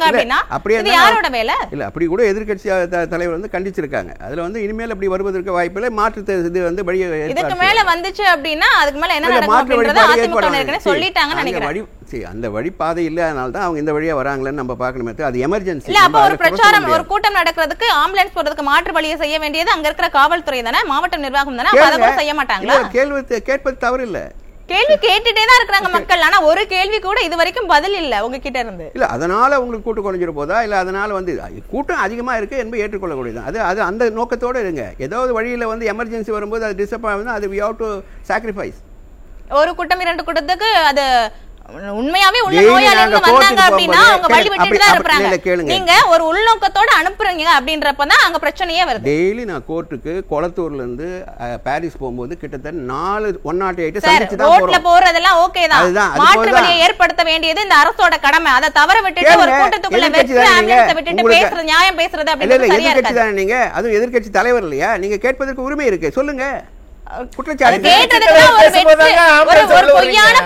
அப்படின்னா இது யாரோட வேலை இல்ல? அப்படி கூட எதிர்கட்சி தலைவர் வந்து கண்டிச்சிருக்காங்க. அதுல வந்து இனிமேல் அப்படி வருவதற்கு வாய்ப்பில்லை. மாற்று இது வந்து வழி இதுக்கு மேல வந்துச்சு அப்படின்னா அதுக்கு மேல என்ன நடக்கும் அப்படின்றத அதிமுக ஏற்கனவே சொல்லிட்டாங்கன்னு நினைக்கிறேன். சரி, அந்த வழிபாதை இல்லாதனால தான் அவங்க இந்த வழியா வராங்களேன்னு நம்ம பார்க்கணுமே. அது எமர்ஜென்சி இல்ல. அப்ப ஒரு பிரச்சாரம், ஒரு கூட்டம் நடக்கிறதுக்கு ஆம்புலன்ஸ் போறதுக்கு மாற்று வழியை செய்ய வேண்டியது அங்க இருக்கிற காவல்துறை தானே, மாவட்ட நிர்வாகம் தானே. அதை கூட செய்ய மாட்டாங்களா? கேள்வி கேட்பது தவறு இல்ல. கேள்வி கேட்டுட்டே தான் இருக்காங்க மக்கள். ஆனா ஒரு கேள்வி கூட இது வரைக்கும் பதில் இல்ல உங்ககிட்ட இருந்து. இல்ல அதனால உங்களுக்கு கூட்டம் குறைஞ்சிட போதா, இல்ல அதனால வந்து கூட்டம் அதிகமா இருக்கு என்பது ஏற்றுக்கொள்ளக்கூடியது. அது அந்த நோக்கத்தோட இருங்க. ஏதாவது வழியில வந்து எமர்ஜென்சி வரும்போது அது டிஸ்டர்ப் ஆகுதுன்னா அது we have to sacrifice. ஒரு கூட்டம் 2 கூட்டத்துக்கு அது உண்மையாவே உள்ள நோயாளிங்க வந்தாங்க அப்படின்னா அவங்க வழி விட்டுட்டு தான் இருப்பாங்க. நீங்க ஒரு உள்நோக்கத்தோட அனுப்புறீங்க அப்படின்றப்பதான் அங்க பிரச்சனையே வருது. டெய்லி நான் கோர்ட்டுக்கு கொளத்தூர்ல இருந்து பாரிஸ் போகும்போது கிட்டத்தட்ட 108 சந்திச்சு தான் ரோட்ல போறதெல்லாம் ஓகே தான். மாற்று வழியை ஏற்படுத்த வேண்டியது இந்த அரசோட கடமை. அதை தவற விட்டுட்டு ஒரு கூட்டத்துக்குள்ள வெற்றி ஆம்புலன்ஸ் விட்டுட்டு பேசுறது, நியாயம் பேசுறது அப்படிங்கிறது சரியா இருக்காது. எதிர்க்கட்சி தானே நீங்க, அதுவும் எதிர்க்கட்சி தலைவர் இல்லையா, நீங்க கேட்பதற்கு உரிமை இருக்கு, சொல்லுங்க.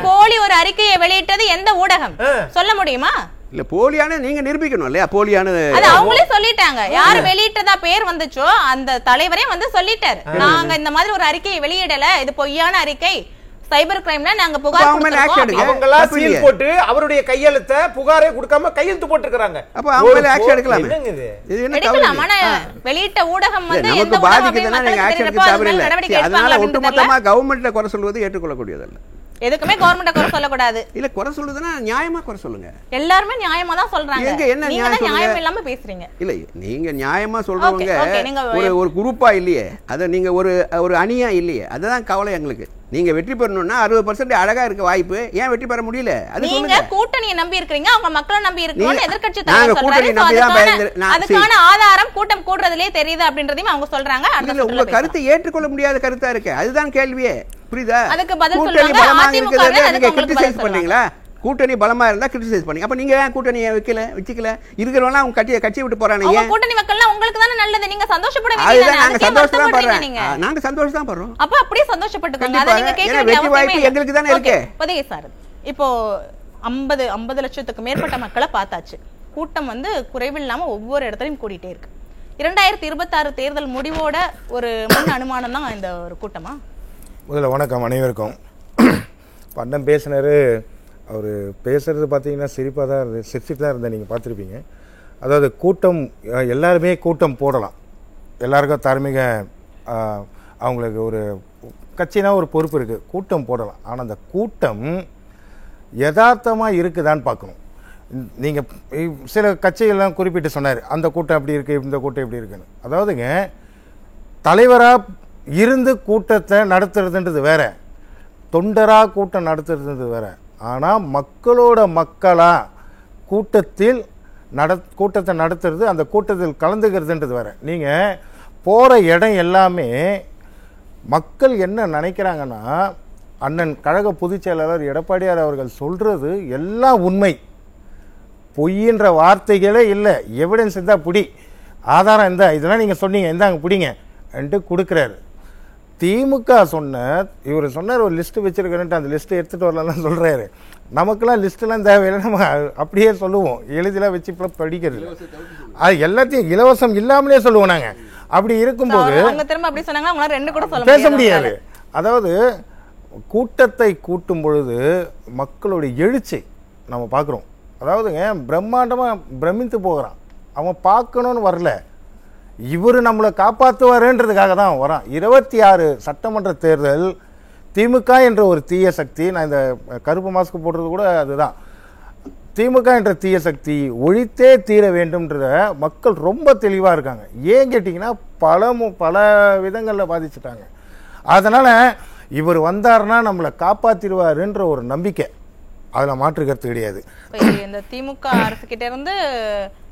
போலி ஒரு அறிக்கையை வெளியிட்டது எந்த ஊடகம் சொல்ல முடியுமா? இல்ல போலியான நீங்க நிரூபிக்கணும் இல்லையா? போலியானது அது அவங்களே சொல்லிட்டாங்க. யாரு வெளியிட்டதா பேர் வந்துச்சோ அந்த தலைவரே வந்து சொல்லிட்டாரு, நாங்க இந்த மாதிரி ஒரு அறிக்கையை வெளியிடல, இது பொய்யான அறிக்கை, சைபர் கிரைம்ல நாங்க புகார் கொடுத்திருக்கோம். அவங்களா சீல் போட்டு அவருடைய கையெழுத்தை புகாரே கொடுக்காம கையெழுத்து போட்டுருக்காங்க. அப்ப அவங்க மேல ஆக்ஷன் எடுக்கலாமே. இது என்ன எடுக்கலாம். ஆனா வெளியிட்ட ஊடகம் வந்து நமக்கு பாதிக்குதுன்னா நீங்க ஆக்ஷன் எடுக்க தேவையில்லை. அதனால ஒட்டுமொத்தமா கவர்மெண்ட்ல குறை சொல்வது ஏற்றுக்கொள்ளக்கூடியதல்ல. எதுக்குமே கவர்மெண்ட்ட குறை சொல்லக்கூடாது. இல்ல குறை சொல்லுதுன்னா நியாயமா குறை சொல்லுங்க. எல்லாருமே நியாயமா தான் சொல்றாங்க. என்ன நியாயம் இல்லாம பேசுறீங்க. இல்ல நீங்க நியாயமா சொல்றவங்க ஒரு குரூப்பா இல்லையே, அத நீங்க ஒரு அணியா இல்லையே, அதுதான் கவலை எங்களுக்கு. நீங்க வெற்றி பெறணும்னா 60% அழகா இருக்க வாய்ப்பு, ஏன் வெற்றி பெற முடியல? அது நீங்க கூட்டணியை நம்பி இருக்கீங்க, அவங்க மக்களை நம்பி இருக்கீங்க. எதிர்க்கட்சி தலைவர் சொல்றாரு, அதுக்கான ஆதாரம் கூட்டம் கூடுறதுலயே தெரியுது அப்படின்றதையும் அவங்க சொல்றாங்க. உங்க கருத்தை ஏற்றுக்கொள்ள முடியாத கருத்தா இருக்கு, அதுதான் கேள்வியே. புரியுதா? அதுக்கு பதில் சொல்றாங்க. நீங்க கிரிட்டிசைஸ் பண்ணீங்களா? கூட்டணி பலமா இருந்தா கிரிட்டிசைஸ் பண்ணி, அப்ப நீங்க ஏன் கூட்டணியை வச்சுக்கல? இருக்கிறவங்க அவங்க கட்சியை விட்டு போறாங்க. கூட்டணி மக்கள்லாம் உங்களுக்கு தானே நல்லது, நீங்க சந்தோஷப்பட வேண்டியது. நாங்க சந்தோஷம் தான் பண்றோம், நாங்க சந்தோஷம் தான் பண்றோம். அப்ப அப்படியே சந்தோஷப்பட்டுக்கோங்க. அத நீங்க கேட்க வேண்டிய வாய்ப்பு எங்களுக்கு தானே இருக்கு. பதவி சார், இப்போ 50 லட்சத்துக்கு மேற்பட்ட மக்களை பார்த்தாச்சு. கூட்டம் வந்து குறைவில்லாம ஒவ்வொரு இடத்துலயும் கூடிட்டே இருக்கு. 2026 தேர்தல் முடிவோட ஒரு முன் அனுமானம் தான் இந்த ஒரு கூட்டமா? முதல்ல வணக்கம் அனைவருக்கும். பண்டம் பேசினாரு, அவர் பேசுகிறது பார்த்தீங்கன்னா சிரிப்பாக தான் இருந்தது, சிரிச்சுட்டு தான் இருந்தேன், நீங்கள் பார்த்துருப்பீங்க. அதாவது கூட்டம், எல்லாருமே கூட்டம் போடலாம், எல்லாருக்கும் தார்மீக அவங்களுக்கு ஒரு கட்சினா ஒரு பொறுப்பு இருக்குது, கூட்டம் போடலாம். ஆனால் அந்த கூட்டம் யதார்த்தமாக இருக்குதான்னு பார்க்கணும். நீங்கள் சில கட்சிகள்லாம் குறிப்பிட்டு சொன்னார், அந்த கூட்டம் அப்படி இருக்குது, இந்த கூட்டம் எப்படி இருக்குன்னு. அதாவதுங்க, தலைவராக இருந்து கூட்டத்தை நடத்துறதுன்றது வேற, தொண்டராக கூட்டம் நடத்துறதுன்றது வேற. ஆனால் மக்களோட மக்களாக கூட்டத்தை நடத்துறது, அந்த கூட்டத்தில் கலந்துக்கிறதுன்றது வேற. நீங்கள் போகிற இடம் எல்லாமே மக்கள் என்ன நினைக்கிறாங்கன்னா, அண்ணன் கழக பொதுச் செயலாளர் எடப்பாடியார் அவர்கள் சொல்கிறது எல்லாம் உண்மை, பொய்யின்ற வார்த்தைகளே இல்லை, எவிடன்ஸ் இருந்தால் பிடி, ஆதாரம் இருந்தா, இதெல்லாம் நீங்கள் சொன்னீங்க இந்தாங்க பிடிங்க என்று கொடுக்குறாரு. திமுக இவர் சொன்னார் ஒரு லிஸ்ட்டு வச்சுருக்கிறேன்ட்டு, அந்த லிஸ்ட்டு எடுத்துகிட்டு வரலாம் சொல்கிறாரு. நமக்கெல்லாம் லிஸ்ட்டெல்லாம் தேவையில்லை, நம்ம அப்படியே சொல்லுவோம், எழுதிலாம் வச்சு இப்போ படிக்கிறது, அது எல்லாத்தையும் இலவசம் இல்லாமலே சொல்லுவோம் நாங்கள். அப்படி இருக்கும்போது பேச முடியாது. அதாவது கூட்டத்தை கூட்டும் பொழுது மக்களுடைய எழுச்சி நம்ம பார்க்குறோம். அதாவதுங்க, பிரம்மாண்டமாக பிரமித்து போகிறான், அவன் பார்க்கணுன்னு வரல, இவர் நம்மளை காப்பாற்றுவாருன்றதுக்காக தான் வரான். 26 சட்டமன்ற தேர்தல் திமுக என்ற ஒரு தீய சக்தி, நான் இந்த கருப்பு மாஸ்க் போடுறது கூட அதுதான், திமுக என்ற தீய சக்தி ஒழித்தே தீர வேண்டும்ன்றத மக்கள் ரொம்ப தெளிவாக இருக்காங்க. ஏன் கேட்டிங்கன்னா, பல விதங்களில் பாதிச்சுட்டாங்க. அதனால் இவர் வந்தாருன்னா நம்மளை காப்பாற்றிடுவாருன்ற ஒரு நம்பிக்கை, அதில் மாற்று கருத்து கிடையாது. இந்த திமுக அரசு கிட்ட இருந்து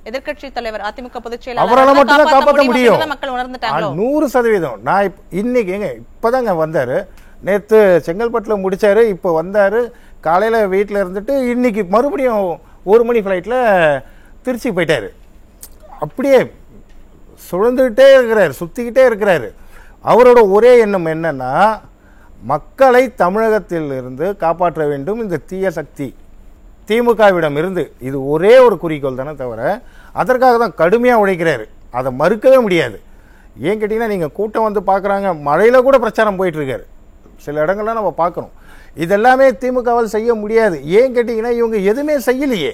எதிர்க்கட்சி தலைவர் அதிமுக பொதுச் செயலாளர் அவரால் மட்டும்தான் காப்பாற்ற முடியும். மக்கள் உணர்ந்துட்டாங்க 100%. நான் இன்னைக்கு இப்போதாங்க வந்தார், நேற்று செங்கல்பட்டில் முடிச்சாரு, இப்போ வந்தார், காலையில் வீட்டில் இருந்துட்டு இன்னைக்கு மறுபடியும் 1 மணி ஃப்ளைட்டில் திருச்சி போயிட்டார். அப்படியே சுழந்துக்கிட்டே இருக்கிறார், சுற்றிக்கிட்டே இருக்கிறாரு. அவரோட ஒரே எண்ணம் என்னன்னா, மக்களை தமிழகத்தில் இருந்து காப்பாற்ற வேண்டும் இந்த தீய சக்தி திமுகவிடம் இருந்து. இது ஒரே ஒரு குறிக்கோள் தானே தவிர, அதற்காக தான் கடுமையாக உழைக்கிறாரு, அதை மறுக்கவே முடியாது. ஏன் கேட்டிங்கன்னா, நீங்கள் கூட்டம் வந்து பார்க்குறாங்க, மழையில் கூட பிரச்சாரம் போயிட்டுருக்காரு, சில இடங்கள்லாம் நம்ம பார்க்குறோம். இதெல்லாமே திமுகவால் செய்ய முடியாது. ஏன் கேட்டிங்கன்னா இவங்க எதுவுமே செய்யலையே.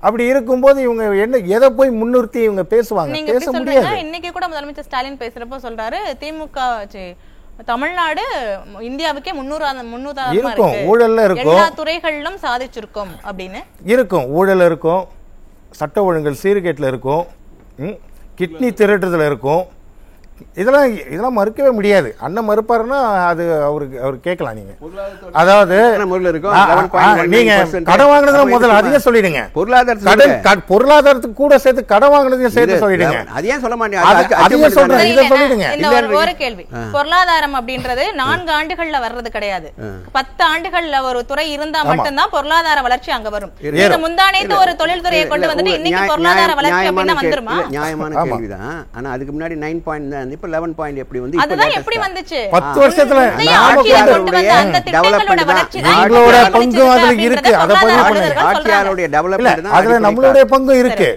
அப்படி இருக்கும்போது இவங்க என்ன எதை போய் முன்னிறுத்தி இவங்க பேசுவாங்க? பேச முடியாது. இன்னைக்கு கூட முதலமைச்சர் ஸ்டாலின் பேசுறப்போ சொல்றாரு திமுக தமிழ்நாடு இந்தியாவுக்கே 300 இருக்கும், ஊழல்ல இருக்கும், எல்லா துறைகளிலும் சாதிச்சிருக்கும் அப்படின்னு இருக்கும். ஊழல் இருக்கும், சட்ட ஒழுங்கல் சீர்கேட்டில் இருக்கும், கிட்னி திருட்டுதல் இருக்கும். இதெல்லாம் மறுக்கவே முடியாது. அண்ணன் மறுப்பாருன்னா அது அவருக்கு கேட்கலாம். நீங்க அதாவது நீங்க கடன் வாங்கினதுல முதல்ல அதையும் சொல்லிடுங்க. பொருளாதாரத்துக்கு கூட சேர்த்து கடன் வாங்கினதையும் சேர்த்து சொல்லிடுங்க. அதையும் சொல்ல மாட்டேன், அதையும் சொல்றேன், இதை சொல்லிடுங்க. ஒரு கேள்வி, பொருளாதாரம் அப்படின்றது 4 ஆண்டுகள்ல வர்றது கிடையாது. 10 ஆண்டுகள்ல ஒரு துறை இருந்தா மட்டும்தான் பொருளாதார வளர்ச்சி அங்க வரும். முந்தானேத்து ஒரு தொழில்துறையை கொண்டு வந்துட்டு இன்னைக்கு பொருளாதார வளர்ச்சி அப்படின்னா வந்துருமா? நியாயமான கேள்விதான். ஆனா அதுக்கு முன்னாடி 9 பாயிண்ட் இப்ப 11 பாயிண்ட் எப்படி வந்து அதுதான் எப்படி வந்துச்சு? 10 வருஷத்துல நம்மளோட பங்கு அதுல இருக்கு. அத பதிவு பண்ணுங்க. ஆட்சியாளருடைய டெவலப்மென்ட் அதுல நம்மளுடைய பங்கு இருக்கு.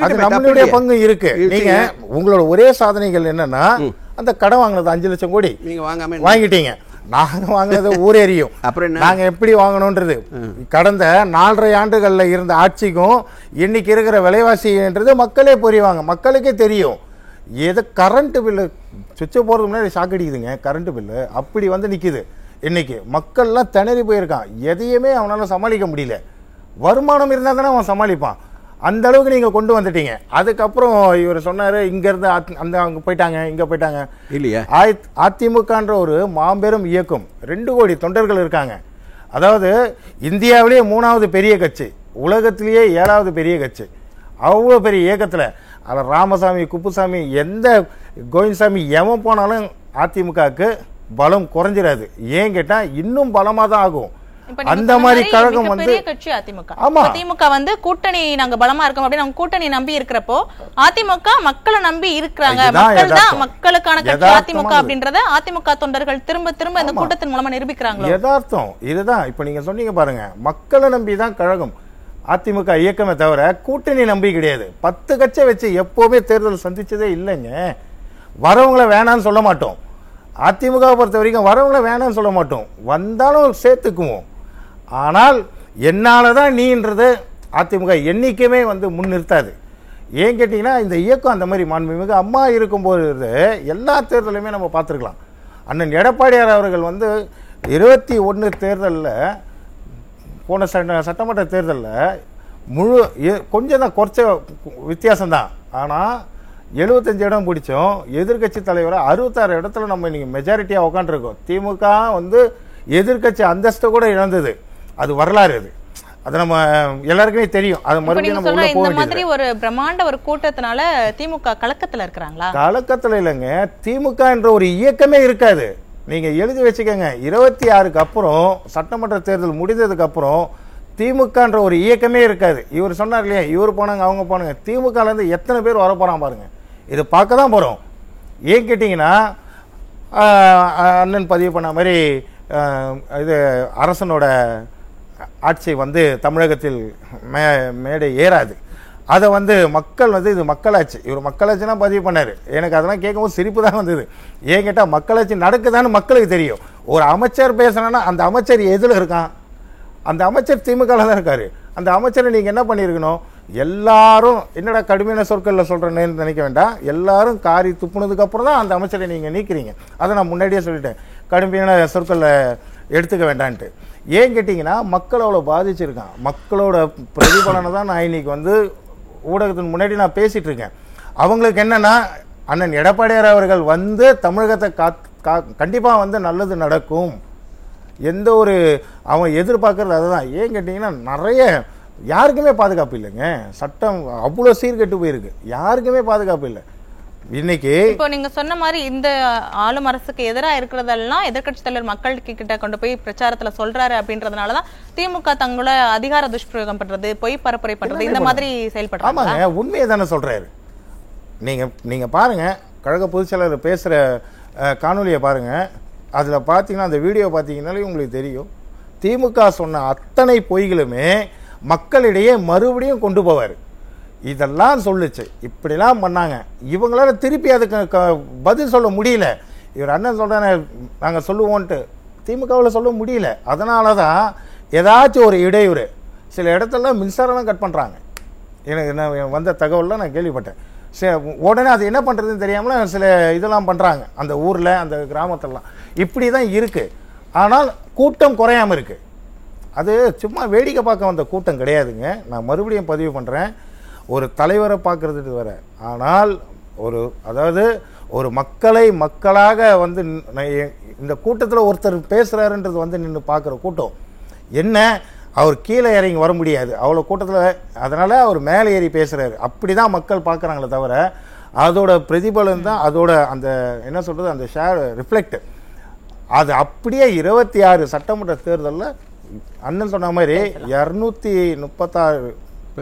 அது நம்மளுடைய பங்கு இருக்கு. நீங்க உங்களோட ஒரே சாதனைகள் என்னன்னா அந்த கடன் வாங்குனது 5 லட்சம் கோடி நீங்க வாங்கிட்டீங்க. நாங்க வாங்கினது ஊரேறியும். அப்புறம் நாங்க எப்படி வாங்கணும்ன்றது கடந்த 4.5 ஆண்டுகள்ல இருந்த ஆட்சிக்கும் இன்னைக்கு இருக்கிற விலைவாசின்றது மக்களே புரிவாங்க. மக்களுக்கே தெரியும். எது கரண்ட் பில்லு சுவிட்சை போகிறதுக்கு முன்னாடி ஷாக் அடிக்குதுங்க. கரண்ட் பில்லு அப்படி வந்து நிற்கிது. இன்னைக்கு மக்கள்லாம் திணறி போயிருக்கான். எதையுமே அவனால் சமாளிக்க முடியல. வருமானம் இருந்தால் தானே அவன் சமாளிப்பான். அந்த அளவுக்கு நீங்கள் கொண்டு வந்துட்டீங்க. அதுக்கப்புறம் இவர் சொன்னார் இங்கேருந்து அங்கே போயிட்டாங்க, இங்கே போயிட்டாங்க இல்லையா. அதிமுகன்ற ஒரு மாபெரும் இயக்கம், 2 கோடி தொண்டர்கள் இருக்காங்க. அதாவது இந்தியாவிலேயே 3வது பெரிய கட்சி, உலகத்திலேயே 7வது பெரிய கட்சி. அவ்வளோ பெரிய இயக்கத்தில் அதில் ராமசாமி, குப்புசாமி, எந்த கோவிந்தசாமி எவன் போனாலும் அதிமுகவுக்கு பலம் குறைஞ்சிடாது. ஏன் கேட்டா இன்னும் பலமா தான் ஆகும். அந்த மாதிரி கழகம் வந்து அதிமுக வந்து கூட்டணி நாங்க பலமா இருக்கோம் அப்படின்னு அவங்க கூட்டணி நம்பி இருக்கிறப்போ அதிமுக மக்களை நம்பி இருக்கிறாங்க. மக்கள் தான் மக்களுக்கான கட்சி அதிமுக அப்படின்றத அதிமுக தொண்டர்கள் திரும்ப திரும்ப இந்த கூட்டத்தின் மூலமா நிரூபிக்கிறாங்க. யதார்த்தம் இதுதான். இப்ப நீங்க சொன்னீங்க பாருங்க, மக்களை நம்பி தான் கழகம் அதிமுக இயக்கமே தவிர கூட்டணி நம்பி கிடையாது. 10 கட்சியை வச்சு எப்பவுமே தேர்தல் சந்திச்சதே இல்லைங்க. வரவங்களை வேணான்னு சொல்ல மாட்டோம். அதிமுகவை பொறுத்த வரைக்கும் வரவங்களை வேணான்னு சொல்ல மாட்டோம், வந்தாலும் சேர்த்துக்குவோம். ஆனால் என்னாலதான் நீன்றது அதிமுக என்னைக்குமே வந்து முன்னிறுத்தாது. ஏன் கேட்டீங்கன்னா இந்த இயக்கம் அந்த மாதிரி மாண்புமிகு அம்மா இருக்கும்போது எல்லா தேர்தலுமே நம்ம பார்த்துருக்கலாம். அண்ணன் எடப்பாடியார் அவர்கள் வந்து 21 தேர்தலில் போன சட்டமன்ற தேர்தலில் கொஞ்சம் தான் குறைச்ச வித்தியாசம்தான். ஆனால் 75 இடம் பிடிச்சோம். எதிர்கட்சி தலைவரை 66 இடத்துல நம்ம இன்னைக்கு மெஜாரிட்டியாக உட்காந்துருக்கோம். திமுக வந்து எதிர்கட்சி அந்தஸ்தை கூட இழந்தது. அது வரலாறு. அது நம்ம எல்லாருக்குமே தெரியும். அது மறுபடியும் நம்ம உள்ள போக வேண்டியது. ஒரு பிரம்மாண்ட ஒரு கூட்டத்தினால திமுக கலக்கத்துல இருக்காங்களா? கலக்கத்துல இல்லைங்க, திமுக என்ற ஒரு இயக்கமே இருக்காது. நீங்க எழுதி வச்சுக்கோங்க. 26க்கு அப்புறம் சட்டமன்ற தேர்தல் முடிந்ததுக்கு அப்புறம் திமுகன்ற ஒரு இயக்கமே இருக்காது. இவர் சொன்னார் இல்லையா, இவர் போனாங்க அவங்க போனாங்க, திமுகல இருந்து எத்தனை பேர் வர போறான் பாருங்க. இது பார்க்க தான் போறோம். ஏன் கேட்டீங்கன்னா அண்ணன் பதிவு பண்ண மாதிரி இது அரசனோட ஆட்சி வந்து தமிழகத்தில் மேடை ஏறாது. அதை வந்து மக்கள் வந்து இது மக்களாட்சி, இவர் மக்களாட்சினா பதிவு பண்ணாரு. எனக்கு அதெல்லாம் கேட்கும்போது சிரிப்பு தான் வந்தது. ஏன் கேட்டால் மக்களாட்சி நடக்குதான்னு மக்களுக்கு தெரியும். ஒரு அமைச்சர் பேசுனா அந்த அமைச்சர் எதில் இருக்கான்? அந்த அமைச்சர் திமுகவில் தான் இருக்காரு. அந்த அமைச்சரை நீங்கள் என்ன பண்ணியிருக்கணும்? எல்லாரும் என்னடா கடுமையான சொற்களில் சொல்கிறேன்னு நினைக்க வேண்டாம். எல்லாரும் காரி துப்புனதுக்கு அப்புறம் தான் அந்த அமைச்சரை நீங்கள் நீக்கிறீங்க. அதை நான் முன்னாடியே சொல்லிட்டேன், கடுமையான சொற்களில் எடுத்துக்க வேண்டான்ட்டு. ஏன் கேட்டிங்கன்னா மக்கள் அவ்வளோ பாதிச்சிருக்கான். மக்களோட பிரதிபலனை தான் நான் இன்னைக்கு வந்து ஊடகத்தின் முன்னாடி நான் பேசிட்டு இருக்கேன். அவங்களுக்கு என்னன்னா, அண்ணன் எடப்பாடியார் அவர்கள் வந்து தமிழகத்தை கண்டிப்பாக வந்து நல்லது நடக்கும், எந்த ஒரு அவன் எதிர்பார்க்கறது அதுதான். ஏன் கேட்டிங்கன்னா நிறைய யாருக்குமே பாதுகாப்பு இல்லைங்க. சட்டம் அவ்வளோ சீர்கெட்டு போயிருக்கு, யாருக்குமே பாதுகாப்பு இல்லை. இன்னைக்கு இப்போ நீங்க சொன்ன மாதிரி இந்த ஆளும் அரசுக்கு எதிராக இருக்கிறதெல்லாம் எதிர்கட்சி தலைவர் மக்கள் கிட்ட கொண்டு போய் பிரச்சாரத்துல சொல்றாரு அப்படின்றதுனாலதான் திமுக தங்களோட அதிகார துஷ்பிரயோகம் பண்றது, பொய் பரப்புரை பண்றது, இந்த மாதிரி செயல்படுறாங்க. ஆமாங்க, உண்மையை தானே சொல்றாரு. நீங்க பாருங்க, கழக பொதுச் செயலாளர் பேசுற காணொலியை பாருங்க. அதுல பாத்தீங்கன்னா அந்த வீடியோ பாத்தீங்கன்னாலே உங்களுக்கு தெரியும். திமுக சொன்ன அத்தனை பொய்களுமே மக்களிடையே மறுபடியும் கொண்டு போவார். இதெல்லாம் சொல்லுச்சு, இப்படிலாம் பண்ணாங்க. இவங்களால திருப்பி அதுக்கு பதில் சொல்ல முடியல. இவர் அண்ணன் சொல்றானே நாங்கள் சொல்லுவோன்ட்டு, திமுகவில் சொல்ல முடியல. அதனால தான் ஏதாச்சும் ஒரு இடையூறு, சில இடத்துல மின்சாரம் கட் பண்ணுறாங்க. எனக்கு நான் வந்த தகவலில் நான் கேள்விப்பட்டேன். உடனே அது என்ன பண்ணுறதுன்னு தெரியாமல் சில இதெல்லாம் பண்ணுறாங்க அந்த ஊரில், அந்த கிராமத்திலலாம். இப்படி தான் இருக்குது. ஆனால் கூட்டம் குறையாமல் இருக்குது. அது சும்மா வேடிக்கை பார்க்க வந்த கூட்டம் கிடையாதுங்க. நான் மறுபடியும் பதிவு பண்ணுறேன், ஒரு தலைவரை பார்க்குறதுக்கு வர. ஆனால் அதாவது ஒரு மக்களை மக்களாக வந்து இந்த கூட்டத்தில் ஒருத்தர் பேசுகிறாருன்றது வந்து நின்று பார்க்குற கூட்டம் என்ன, அவர் கீழே இறங்கி வர முடியாது அவ்வளோ கூட்டத்தில். அதனால் அவர் மேலே ஏறி பேசுகிறாரு. அப்படி தான் மக்கள் பார்க்குறாங்களே தவிர அதோட பிரதிபலன் தான், அதோட அந்த என்ன சொல்கிறது, அந்த ஷேர் ரிஃப்ளெக்ட் அது அப்படியே 26 சட்டமன்ற தேர்தலில் அண்ணன் சொன்ன மாதிரி 236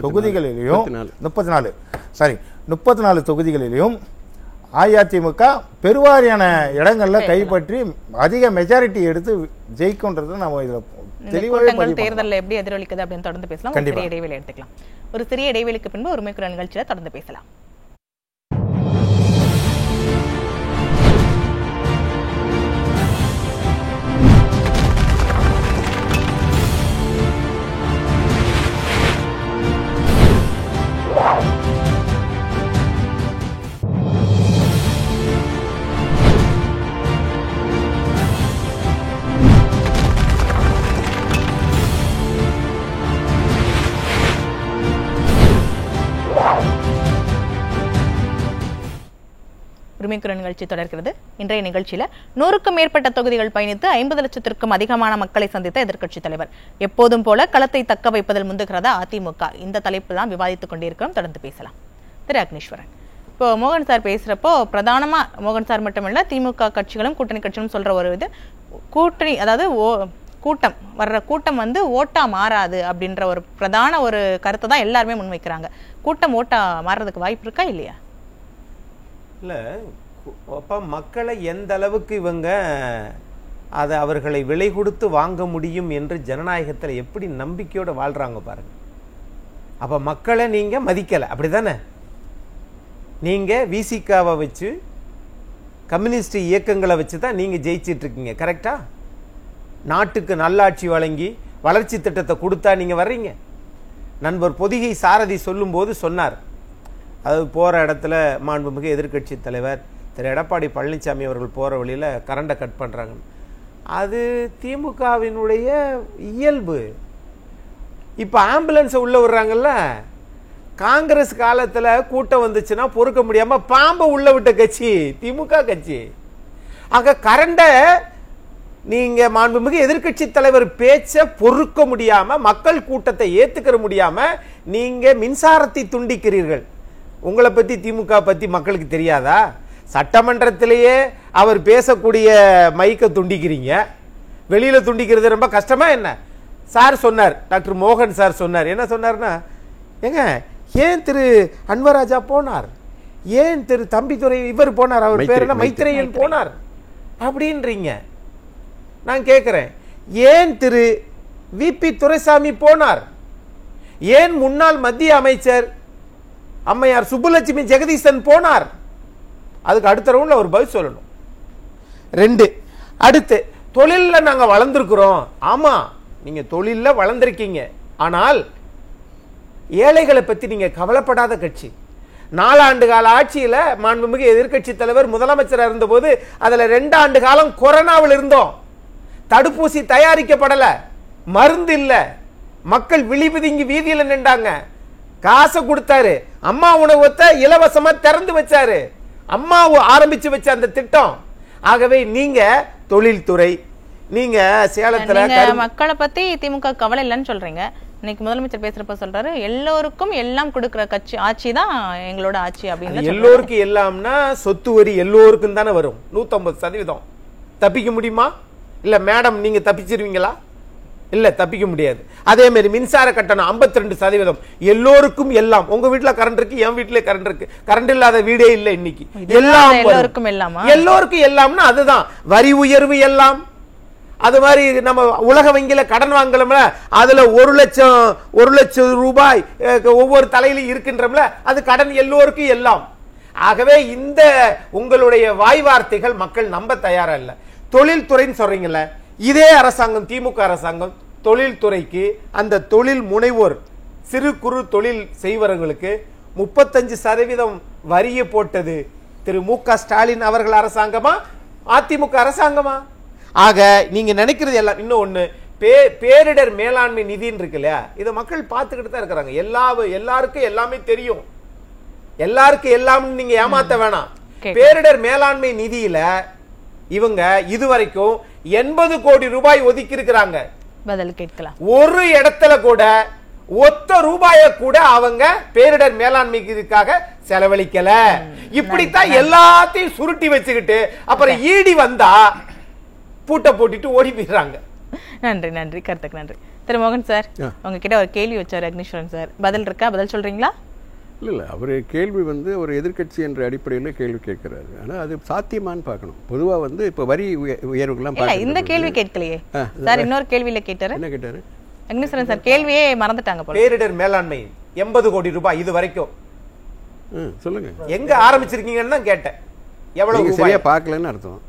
தொகுதிகளிலையும் 34 தொகுதிகளிலையும் அஇஅதிமுக பெருவாரியான இடங்கள்ல கைப்பற்றி அதிக மெஜாரிட்டி எடுத்து ஜெயிக்கும்ன்றது நம்ம இதுல தெளிவாக தேர்தலில் எப்படி எதிரொலிக்குது அப்படின்னு தொடர்ந்து பேசலாம். ஒரு சிறிய இடைவெளி எடுத்துக்கலாம். ஒரு சிறிய இடைவெளிக்கு பின்பு உரிமைக்குரல் நிகழ்ச்சியில தொடர்ந்து பேசலாம். உரிமைக்குரல் நிகழ்ச்சி தொடர்கிறது. இன்றைய நிகழ்ச்சியில 100க்கும் மேற்பட்ட தொகுதிகள் பயணித்து 50 லட்சத்திற்கும் அதிகமான மக்களை சந்தித்த எதிர்க்கட்சித் தலைவர். எப்போதும் போல களத்தை தக்க வைப்பதில் முந்துகிறதா அதிமுக? இந்த தலைப்பு தான் விவாதித்துக் கொண்டிருக்கிறோம். தொடர்ந்து பேசலாம். திரு அக்னீஸ்வரன், இப்போ மோகன் சார் பேசுறப்போ பிரதானமா மோகன் சார் மட்டுமல்ல திமுக கட்சிகளும் கூட்டணி கட்சிகளும் சொல்ற ஒரு இது கூட்டணி, அதாவது கூட்டம் வர்ற கூட்டம் வந்து ஓட்டா மாறாது அப்படின்ற ஒரு பிரதான ஒரு கருத்தை தான் எல்லாருமே முன்வைக்கிறாங்க. கூட்டம் ஓட்டா மாறுறதுக்கு வாய்ப்பு இருக்கா இல்லையா? இல்லை, அப்போ மக்களை எந்த அளவுக்கு இவங்க அதை அவர்களை விலை கொடுத்து வாங்க முடியும் என்று ஜனநாயகத்தில் எப்படி நம்பிக்கையோடு வாழ்கிறாங்க பாருங்க. அப்போ மக்களை நீங்கள் மதிக்கலை, அப்படி தானே? நீங்கள் விசிகாவை வச்சு கம்யூனிஸ்ட் இயக்கங்களை வச்சு தான் நீங்கள் ஜெயிச்சிட்ருக்கீங்க, கரெக்டா? நாட்டுக்கு நல்லாட்சி வழங்கி வளர்ச்சி திட்டத்தை கொடுத்தா நீங்கள் வர்றீங்க. நண்பர் பொதிகை சாரதி சொல்லும்போது சொன்னார், அது போகிற இடத்துல மாண்புமிகு எதிர்க்கட்சி தலைவர் திரு எடப்பாடி பழனிசாமி அவர்கள் போகிற வழியில் கரண்டை கட் பண்ணுறாங்க. அது திமுகவினுடைய இயல்பு. இப்போ ஆம்புலன்ஸை உள்ளே விடுறாங்கல்ல, காங்கிரஸ் காலத்தில் கூட்டம் வந்துச்சுன்னா பொறுக்க முடியாமல் பாம்பை உள்ளே விட்ட கட்சி திமுக கட்சி. அங்கே கரண்டை நீங்கள் மாண்புமிகு எதிர்க்கட்சி தலைவர் பேச்சை பொறுக்க முடியாமல், மக்கள் கூட்டத்தை ஏற்றுக்கிற முடியாமல் நீங்கள் மின்சாரத்தை துண்டிக்கிறீர்கள். உங்களை பற்றி திமுக பற்றி மக்களுக்கு தெரியாதா? சட்டமன்றத்திலேயே அவர் பேசக்கூடிய மைக்கை துண்டிக்கிறீங்க, வெளியில் துண்டிக்கிறது ரொம்ப கஷ்டமா என்ன? சார் சொன்னார், டாக்டர் மோகன் சார் சொன்னார். என்ன சொன்னார்னா, ஏங்க ஏன் திரு அன்வராஜா போனார், ஏன் திரு தம்பிதுரை இவர் போனார், அவர் பேர் என்ன, மைத்ரேயன் போனார் அப்படின்றீங்க. நான் கேட்குறேன், ஏன் திரு விபி துரைசாமி போனார், ஏன் முன்னாள் மத்திய அமைச்சர் அம்மையார் சுப்புலட்சுமி ஜெகதீசன் போனார்? அதுக்கு அடுத்த ரவுண்ட்ல ஒரு பதில் சொல்லணும். 2, அடுத்து தொழிலில் நாங்கள் வளர்ந்துருக்கிறோம். ஆமா, நீங்க தொழிலில் வளர்ந்துருக்கீங்க. ஆனால் ஏழைகளை பற்றி நீங்க கவலைப்படாத கட்சி. 4 ஆண்டு கால ஆட்சியில் மாண்புமிகு எதிர்க்கட்சி தலைவர் முதலமைச்சராக இருந்தபோது அதில் 2 ஆண்டு காலம் கொரோனாவில் இருந்தோம். தடுப்பூசி தயாரிக்கப்படல, மருந்து இல்லை, மக்கள் விழிபுதுங்கி வீதியில் நின்றாங்க. காசை கொடுத்தாரு, அம்மா உணவகத்தை இலவசமா திறந்து வச்சாரு, அம்மா ஆரம்பிச்சு வச்ச அந்த திட்டம். ஆகவே நீங்க தொழில்துறை, நீங்க சேலத்துல மக்களை பத்தி திமுக கவலை இல்லைன்னு சொல்றீங்க. இன்னைக்கு முதலமைச்சர் பேசுறப்ப சொல்றாரு, எல்லோருக்கும் எல்லாம் கொடுக்கிற கட்சி ஆட்சி தான் எங்களோட ஆட்சி அப்படின்னு. எல்லோருக்கும் எல்லாம்னா சொத்து வரி எல்லோருக்கும் தானே வரும், 150%. தப்பிக்க முடியுமா? இல்ல மேடம் நீங்க தப்பிச்சிருவீங்களா? இல்ல, தப்பிக்க முடியாது. அதே மாதிரி மின்சார கட்டணம் 52%. எல்லோருக்கும் எல்லாம். உங்க வீட்டுல கரண்ட் இருக்கு, என் வீட்டுல கரண்ட் இருக்கு, கரண்ட் இல்லாத வீடே இல்ல இன்னைக்கு. எல்லாம் எல்லோருக்கும் எல்லாமா? எல்லோருக்கும் எல்லாம்னா அதுதான். வரி உயர்வு எல்லாம். அது மாதிரி நம்ம உலக வங்கியில கடன் வாங்கலாம்ல, அதுல 1 லட்சம் ரூபாய் ஒவ்வொரு தலையிலும் இருக்கின்றோம்ல, அது கடன் எல்லோருக்கும் எல்லாம். ஆகவே இந்த உங்களுடைய வாய் வார்த்தைகள் மக்கள் நம்ப தயாரா இல்ல. தொழில்துறைன்னு சொல்றீங்கல்ல, இதே அரசாங்கம், திமுக அரசாங்கம் தொழில்துறைக்கு, அந்த தொழில் முனைவோர் சிறு குறு தொழில் செய்வர்களுக்கு 35% வரியை போட்டது திரு மு.க. ஸ்டாலின் அவர்கள் அரசாங்கமா, அதிமுக அரசாங்கமா? ஆக நீங்க நினைக்கிறது எல்லாம் இன்னும் ஒண்ணு, பேரிடர் மேலாண்மை நிதின்னு இருக்கு இல்லையா, இதை மக்கள் பார்த்துக்கிட்டு தான் இருக்கிறாங்க. எல்லாருக்கும் எல்லாமே தெரியும், எல்லாருக்கும் எல்லாம் நீங்க ஏமாத்த வேணாம். பேரிடர் மேலாண்மை நிதியில இவங்க இதுவரைக்கும் 80 கோடி ரூபாய் ஒதுக்கி இருக்கிறாங்க. பதில் கேட்கலாம். ஒரு இடத்துல கூட ஒத்த ரூபாய கூட அவங்க பேரிடர் மேலாண்மைக்காக செலவழிக்கல. இப்படித்தான் எல்லாத்தையும் சுருட்டி வச்சுக்கிட்டு அப்புறம் ஈடி வந்தா பூட்டை போட்டுட்டு ஓடி போயிடுறாங்க. நன்றி நன்றி, கருத்துக்கு நன்றி. திரு மோகன் சார், உங்ககிட்ட ஒரு கேள்வி வச்சார் அக்னீஸ்வரன் சார், பதில் இருக்கா? பதில் சொல்றீங்களா? இல்லை, அவர் கேள்வி ஒரு எதிர்க்கட்சி என்ற அடிப்படையில் கேள்வி கேட்கிறாரு. ஆனால் அது சாத்தியமானு பார்க்கணும். பொதுவாக இப்போ வரி உயர்வுகள்லாம் இந்த கேள்வி கேட்கலையே சார், இன்னொரு கேள்வியில கேட்டாரு. என்ன கேட்டாரு அக்னீஸ்வரன் சார்? கேள்வியே மறந்துட்டாங்க போல. பேரிடர் மேலாண்மை 80 கோடி ரூபாய் இது வரைக்கும் சொல்லுங்க, எங்க ஆரம்பிச்சிருக்கீங்கன்னு தான் கேட்டேன். எவ்வளவு சரியா பார்க்கலன்னு அர்த்தம்.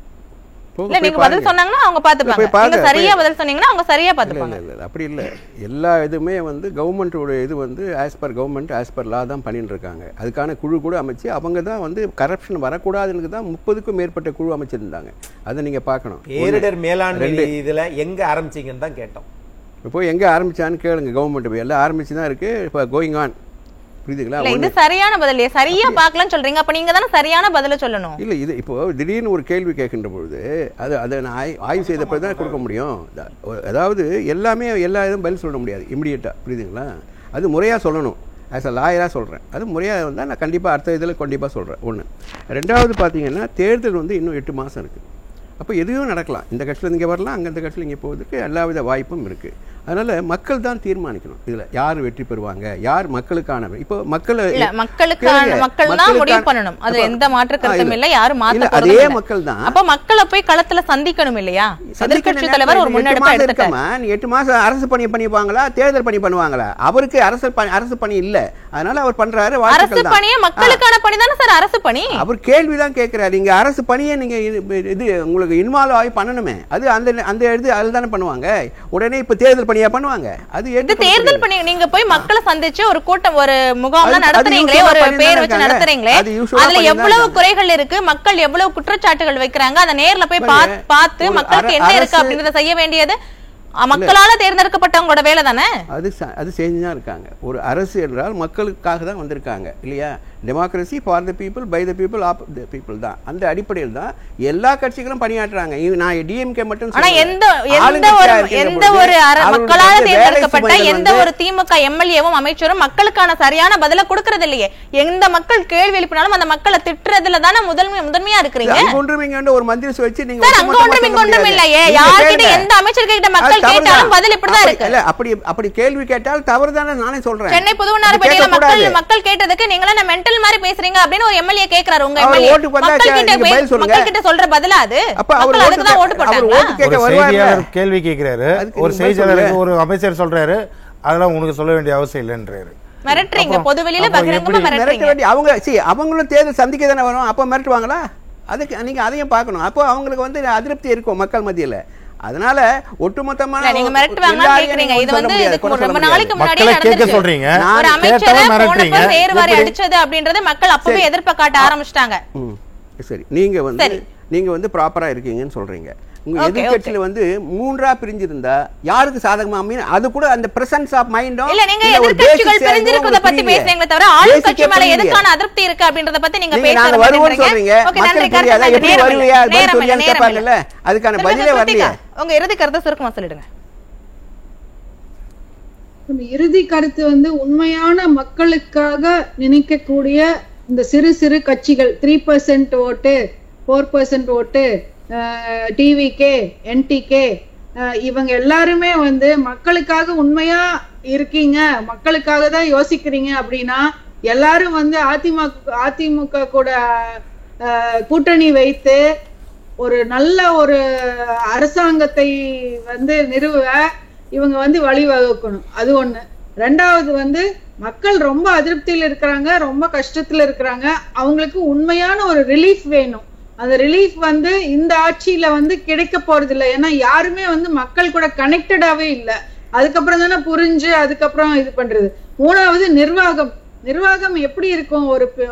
இல்ல, நீங்க பதில் சொன்னாங்கன்னா அவங்க பாத்துப்பாங்க, நீங்க சரியா பதில் சொன்னீங்கன்னா அவங்க சரியா பாத்துப்பாங்க. இல்ல அப்படி இல்ல, எல்லா இதுமே கவர்மெண்டோட இது as per government as per லா தான் பண்ணிட்டு இருக்காங்க. அதுக்கான குழு கூட அமைச்சு அவங்க தான் கரப்ஷன் வரக்கூடாதுன்னு தான் 30க்கும் மேற்பட்ட குழு அமைச்சிருந்தாங்க. அதை நீங்க பார்க்கணும். பேரிடர் மேலாண்மை இதுல எங்க ஆரம்பிச்சீங்கன்னு தான் கேட்டோம். இப்போ எங்க ஆரம்பிச்சான்னு கேளுங்க. கவர்மெண்ட் எல்லாம் ஆரம்பிச்சு தான் இருக்கு, இப்போ கோயிங் ஆன். புரியுதுங்களா? இது சரியான பதில், சரியா பார்க்கலன்னு சொல்றீங்க, அப்ப நீங்க தானே சரியான பதில சொல்லணும். இல்ல, இது இப்போ திடீர்னு ஒரு கேள்வி கேட்கின்ற பொழுது அதை நான் ஆய்வு செய்த பிறகு தான் கொடுக்க முடியும். அதாவது எல்லாமே எல்லா இதுவும் பதில் சொல்ல முடியாது இமிடியேட்டா. புரியுதுங்களா? அது முறையா சொல்லணும். ஆஸ் அ லாயராக சொல்கிறேன், அது முறையாக வந்தால் நான் கண்டிப்பாக அடுத்த இதில் கண்டிப்பாக சொல்கிறேன். ஒன்று. ரெண்டாவது பார்த்தீங்கன்னா தேர்தல் இன்னும் 8 மாதம் இருக்குது. அப்போ எதுவும் நடக்கலாம். இந்த கட்சியில் இங்கே வரலாம், அங்கே இந்த கட்சியில் இங்கே போவதுக்கு எல்லா வித வாய்ப்பும் இருக்குது. அதனால மக்கள் தான் தீர்மானிக்கணும் இதில் யார் வெற்றி பெறுவாங்க, யார் மக்களுக்கான. இப்போ மக்கள் தான் முடிவு பண்ணணும், அது எந்த மாற்று கருத்தும் இல்லை. யாரும் மாற்ற அதே மக்கள் தான். அப்ப மக்களை போய் களத்துல சந்திக்கணும் இல்லையா? எதிர்க்கட்சி தலைவர் ஒரு முன்னெடுப்பு எடுத்துக்காம 8 மாசம் அரசு பணி பண்ணிப்பாங்களா, தேர்தல் பணி பண்ணுவாங்களா? அவருக்கு அரசு பணி இல்ல, அதனால அவர் பண்றாரு. அரசு பணியே மக்களுக்கான பணி தானே சார் அரசு பணி. அவர் கேள்விதான் கேட்கிறாரு. நீங்க அரசு பணியை நீங்க இது உங்களுக்கு இன்வால்வ் ஆகி பண்ணணுமே, அது அந்த அதுதானே பண்ணுவாங்க. உடனே இப்ப தேர்தல் பணியா பண்ணுவாங்க? அது தேர்தல் பணி. நீங்க போய் மக்களை சந்திச்சு ஒரு கூட்டம் ஒரு முகாம் நடத்துறீங்களே, ஒரு பேர் வச்சு நடத்துறீங்களே, அதுல எவ்வளவு குறைகள் இருக்கு, மக்கள் எவ்வளவு குற்றச்சாட்டுகள் வைக்கிறாங்க, அதை நேர்ல போய் பார்த்து மக்களுக்கு என்ன இருக்கு அப்படின்றத செய்ய வேண்டியது மக்களால தேர்ந்தெடுக்கப்பட்டவங்களோட வேலை தானே. அது செஞ்சுதான் இருக்காங்க. ஒரு அரசு என்றால் மக்களுக்காக தான் வந்திருக்காங்க இல்லையா? Democracy for the people by the people of the people தான். அந்த அடிப்படையில் தான் எல்லா கட்சிகளும் பணியாற்றுறாங்க. நான் டிஎம்கே மட்டும் எந்த ஒரு மக்களால தேர்ந்தெடுக்கப்பட்ட எந்த ஒரு திமுக எம்எல்ஏவும் அமைச்சரும் மக்களுக்கான சரியான பதில கொடுக்கறது இல்லையே. எந்த மக்கள் கேள்வி எழுப்பினாலும் அந்த மக்களை திட்டுறதுல தானே முதன்மையா இருக்கிறீங்க. ஒரு மந்திரி வச்சு நீங்க ஒன்றும் இல்லையே. யார்கிட்ட எந்த அமைச்சர்கிட்ட மக்கள் கேட்டாலும் பதில் இப்படிதான் இருக்கு. அப்படி கேள்வி கேட்டால் தவறுதானே நானே சொல்றேன். சென்னை புதுவண்ணாரப்பேட்டையில மக்கள் கேட்டதுக்கு நீங்களா மென்டல் மாதிரி பேசுறீங்க அப்படின்னு ஒரு எம்எல்ஏ கேக்குறாரு. உங்க எம்எல்ஏ மக்கள் கிட்ட சொல்ற பதிலா அது மக்கள் அதுக்கு தான் ஓட்டு போட்டாங்க. கேள்வி கேக்குறாரு, ஒரு செய்தியாளருக்கு ஒரு அமைச்சர் சொல்றாரு, அதெல்லாம் உனக்கு சொல்ல வேண்டிய அவசியம் இல்லைன்றாரு. மிரட்டுறீங்க, பொதுவெளியில பகிரங்கமா மிரட்டுறீங்க. அவங்களும் தேர்தல் சந்திக்க தானே வரும், அப்ப மிரட்டுவாங்களா? அதுக்கு நீங்க அதையும் பார்க்கணும். அப்போ அவங்களுக்கு அதிருப்தி இருக்கும் மக்கள் மத்தியில. அதனால ஒட்டுமொத்தமான நீங்க மிரட்டுவாங்க கேக்குறீங்க. இது இதுக்கு ரொம்ப நாளைக்கு முன்னாடியே நடந்துச்சு. சொல்றீங்க ஒரு அமைச்சர் போனப்ப சேருவாரி அடிச்சது அப்படின்றது மக்கள் அப்பவே எதிர்ப்பு காட்ட ஆரம்பிச்சிட்டாங்க. சரி, நீங்க ப்ராப்பரா இருக்கீங்கன்னு சொல்றீங்க. உங்க எதிர்க்கட்சியில மூன்றா பிரிஞ்சிருந்தா யாருக்கு சாதகமா அமையும்? அது கூட அந்த பிரசன்ஸ் ஆஃப் மைண்டும் இல்ல. நீங்க எதிர்க்கட்சிகள் பிரிஞ்சிருக்கிறத பத்தி பேசுறீங்களே தவிர ஆளுங்கட்சி மேல எதுக்கான அதிருப்தி இருக்கு அப்படின்றத பத்தி நீங்க பேசறீங்க. ஓகே, நன்றி. எப்படி வருவியா பதில் கேட்பாங்கல்ல, அதுக்கான பதிலே வரலையா? உங்க இறுதி கருத்தை சுருக்கமா சொல்லிடுங்க. இறுதி கருத்து உண்மையான மக்களுக்காக நினைக்கக்கூடிய இந்த சிறு சிறு கட்சிகள் 3% ஓட்டு 4% ஓட்டு டிவிகே என்டிகே இவங்க எல்லாருமே மக்களுக்காக உண்மையா இருக்கீங்க, மக்களுக்காக தான் யோசிக்கிறீங்க அப்படின்னா எல்லாரும் அதிமுக கூட கூட்டணி வைத்து ஒரு நல்ல ஒரு அரசாங்கத்தை நிறுவ இவங்க வழிவகுக்கணும். அது ஒண்ணு. ரெண்டாவது மக்கள் ரொம்ப அதிருப்தியில இருக்கிறாங்க, ரொம்ப கஷ்டத்துல இருக்கிறாங்க. அவங்களுக்கு உண்மையான ஒரு ரிலீஃப் வேணும். அந்த ரிலீஃப் வந்து இந்த ஆட்சியில வந்து கிடைக்க போறது இல்லை. ஏன்னா யாருமே வந்து மக்கள் கூட கனெக்டடாவே இல்லை. அதுக்கப்புறம் தானே புரிஞ்சு அதுக்கப்புறம் இது பண்றது. மூணாவது நிர்வாகம் எப்படி இருக்கும்?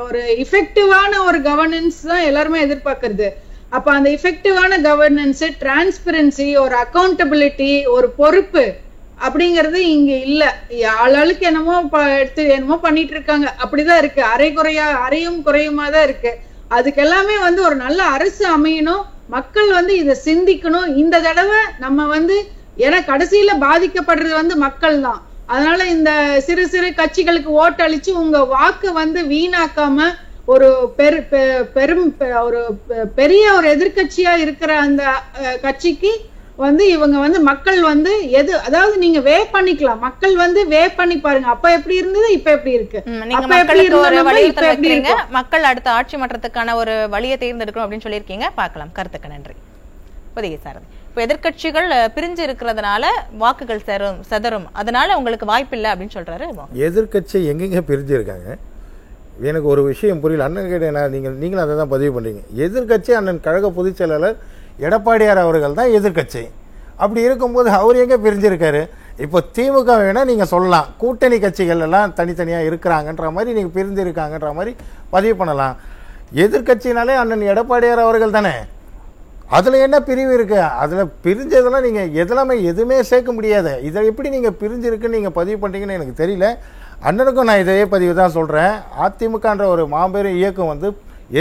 ஒரு இஃபெக்டிவான ஒரு கவர்னன்ஸ் தான் எல்லாருமே எதிர்பார்க்கறது. அப்ப அந்த இஃபெக்டிவான கவர்னன்ஸ், டிரான்ஸ்பரன்சி, ஒரு அக்கௌண்டபிலிட்டி, ஒரு பொறுப்பு அப்படிங்கறது இங்க இல்ல. ஆளாளுக்கு என்னமோ பண்ணிட்டு இருக்காங்க. அப்படிதான் இருக்கு. அரையும் குறையுமா தான் இருக்கு. அதுக்கு எல்லாமே வந்து ஒரு நல்ல அரசு அமையணும். மக்கள் வந்து இதை சிந்திக்கணும். இந்த தடவை நம்ம வந்து ஏன்னா கடைசியில பாதிக்கப்படுறது வந்து மக்கள் தான். அதனால இந்த சிறு சிறு கட்சிகளுக்கு ஓட்டளிச்சு உங்க வாக்கு வந்து வீணாக்காம ஒரு பெரிய ஒரு எதிர்கட்சியா இருக்கிற அந்த கட்சிக்கு வந்து இவங்க வந்து மக்கள் வந்து அதாவது நீங்க வே பண்ணிக்கலாம். மக்கள் வந்து வே பண்ணி பாருங்க. அப்ப எப்படி இருந்தது, இப்ப எப்படி இருக்கு. மக்கள் அடுத்த ஆட்சி மாற்றத்துக்கான ஒரு வழியை தேர்ந்தெடுக்கணும் அப்படின்னு சொல்லியிருக்கீங்க. பார்க்கலாம். கருத்துக்கு நன்றி. புதிய சாரதி. இப்ப எதிர்கட்சிகள் பிரிஞ்சு இருக்கிறதுனால வாக்குகள் சதறும், அதனால உங்களுக்கு வாய்ப்பு இல்லை அப்படின்னு சொல்றாரு. எதிர்கட்சி எங்கெங்க பிரிஞ்சு இருக்காங்க? எனக்கு ஒரு விஷயம் புரியல. அண்ணன் கேட்ட நீங்களும் அதை தான் பதிவு பண்றீங்க. எதிர்கட்சி அண்ணன் கழக பொதுச் செயலாளர் எடப்பாடியார் அவர்கள் தான் எதிர்கட்சி. அப்படி இருக்கும்போது அவர் எங்க பிரிஞ்சிருக்காரு? இப்போ திமுக வேணா நீங்க சொல்லலாம், கூட்டணி கட்சிகள் எல்லாம் தனித்தனியா இருக்கிறாங்கன்ற மாதிரி நீங்க பிரிஞ்சிருக்காங்கன்ற மாதிரி பதிவு பண்ணலாம். எதிர்கட்சினாலே அண்ணன் எடப்பாடியார் அவர்கள் தானே. அதுல என்ன பிரிவு இருக்கு? அதுல பிரிஞ்சதெல்லாம் நீங்க எதுவுமே சேர்க்க முடியாது. இதை எப்படி நீங்க பிரிஞ்சிருக்குன்னு நீங்க பதிவு பண்றீங்கன்னு எனக்கு தெரியல. அண்ணனுக்கும் நான் இதே பதிவு தான் சொல்றேன். அதிமுகன்ற ஒரு மாபெரும் இயக்கம் வந்து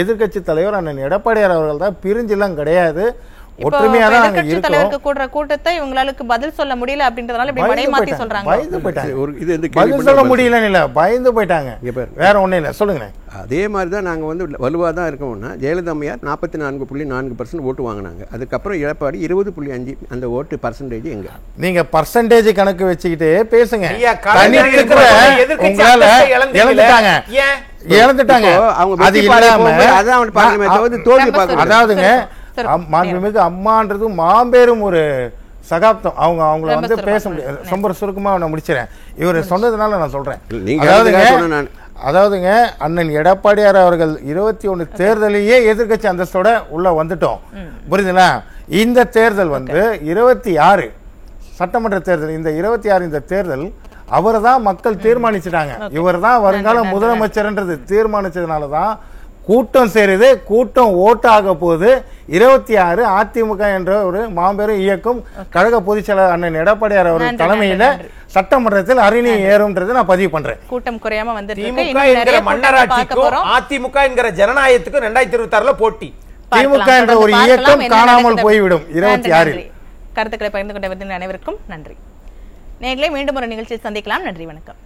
எதிர்கட்சி தலைவர் அண்ணன் எடப்பாடியார் அவர்கள் தான், பிரிஞ்செல்லாம் கிடையாது. ஒற்றுமையா தான் அங்க தலைவருக்கு கூடுற கூட்டத்தை இவங்களுக்கு பதில் சொல்ல முடியல அப்படின்றதால இப்படி மடை மாத்தி சொல்றாங்க. பயந்து போயிட்டாங்க. பதில் சொல்ல முடியல இல்ல, பயந்து போயிட்டாங்க. வேற ஒண்ணும் இல்ல. சொல்லுங்க. அதே மாதிரி தான் நாங்கள் வந்து வலுவாக தான் இருக்கோம்னா, ஜெயலலிதா அம்மையார் 44.4% ஓட்டு வாங்கினாங்க. அதுக்கப்புறம் எடப்பாடி 20.5 அந்த ஓட்டு பர்சன்டேஜ் எங்க? நீங்க பர்சன்டேஜ் கணக்கு வச்சுக்கிட்டு பேசுங்க. இழந்துட்டாங்க. அதாவதுங்க மாண்புமிகு அம்மான்றது மாபெரும் ஒரு சகாப்தம். அவங்கள வந்து பேச முடியாது. ரொம்ப சுருக்கமா நான் முடிச்சிடறேன். இவர் சொன்னதுனால நான் சொல்றேன். அதாவதுங்க அண்ணன் எடப்பாடியார் அவர்கள் 21 தேர்தலையே எதிர்கட்சி அந்தஸ்தோட உள்ள வந்துட்டோம். புரியுதுங்களா? இந்த தேர்தல் வந்து 26 சட்டமன்ற தேர்தல். இந்த 26 இந்த தேர்தல் அவரை தான் மக்கள் தீர்மானிச்சுட்டாங்க. இவர் தான் வருங்கால முதலமைச்சர்ன்றது தீர்மானிச்சதுனாலதான் கூட்டம் சேருது. கூட்டம் ஓட்டாக போகுது. 26 அதிமுக என்ற ஒரு மாபெரும் இயக்கம் கழக பொதுச் செயலாளர் அண்ணன் எடப்பாடியார் அவர்கள் தலைமையில சட்டமன்றத்தில் அரணி ஏறும்ன்றது நான் பதிவு பண்றேன். கூட்டம் குறையாம வந்து திமுக என்கிற மன்னராட்சிக்கும் அதிமுக என்கிற ஜனநாயகத்துக்கும் 2026 போட்டி. திமுக என்ற ஒரு இயக்கம் காணாமல் போய்விடும் 26. கருத்துக்களை பகிர்ந்து கொண்ட அனைவருக்கும் நன்றி. நேயர்களே, மீண்டும் ஒரு நிகழ்ச்சியில் சந்திக்கலாம். நன்றி, வணக்கம்.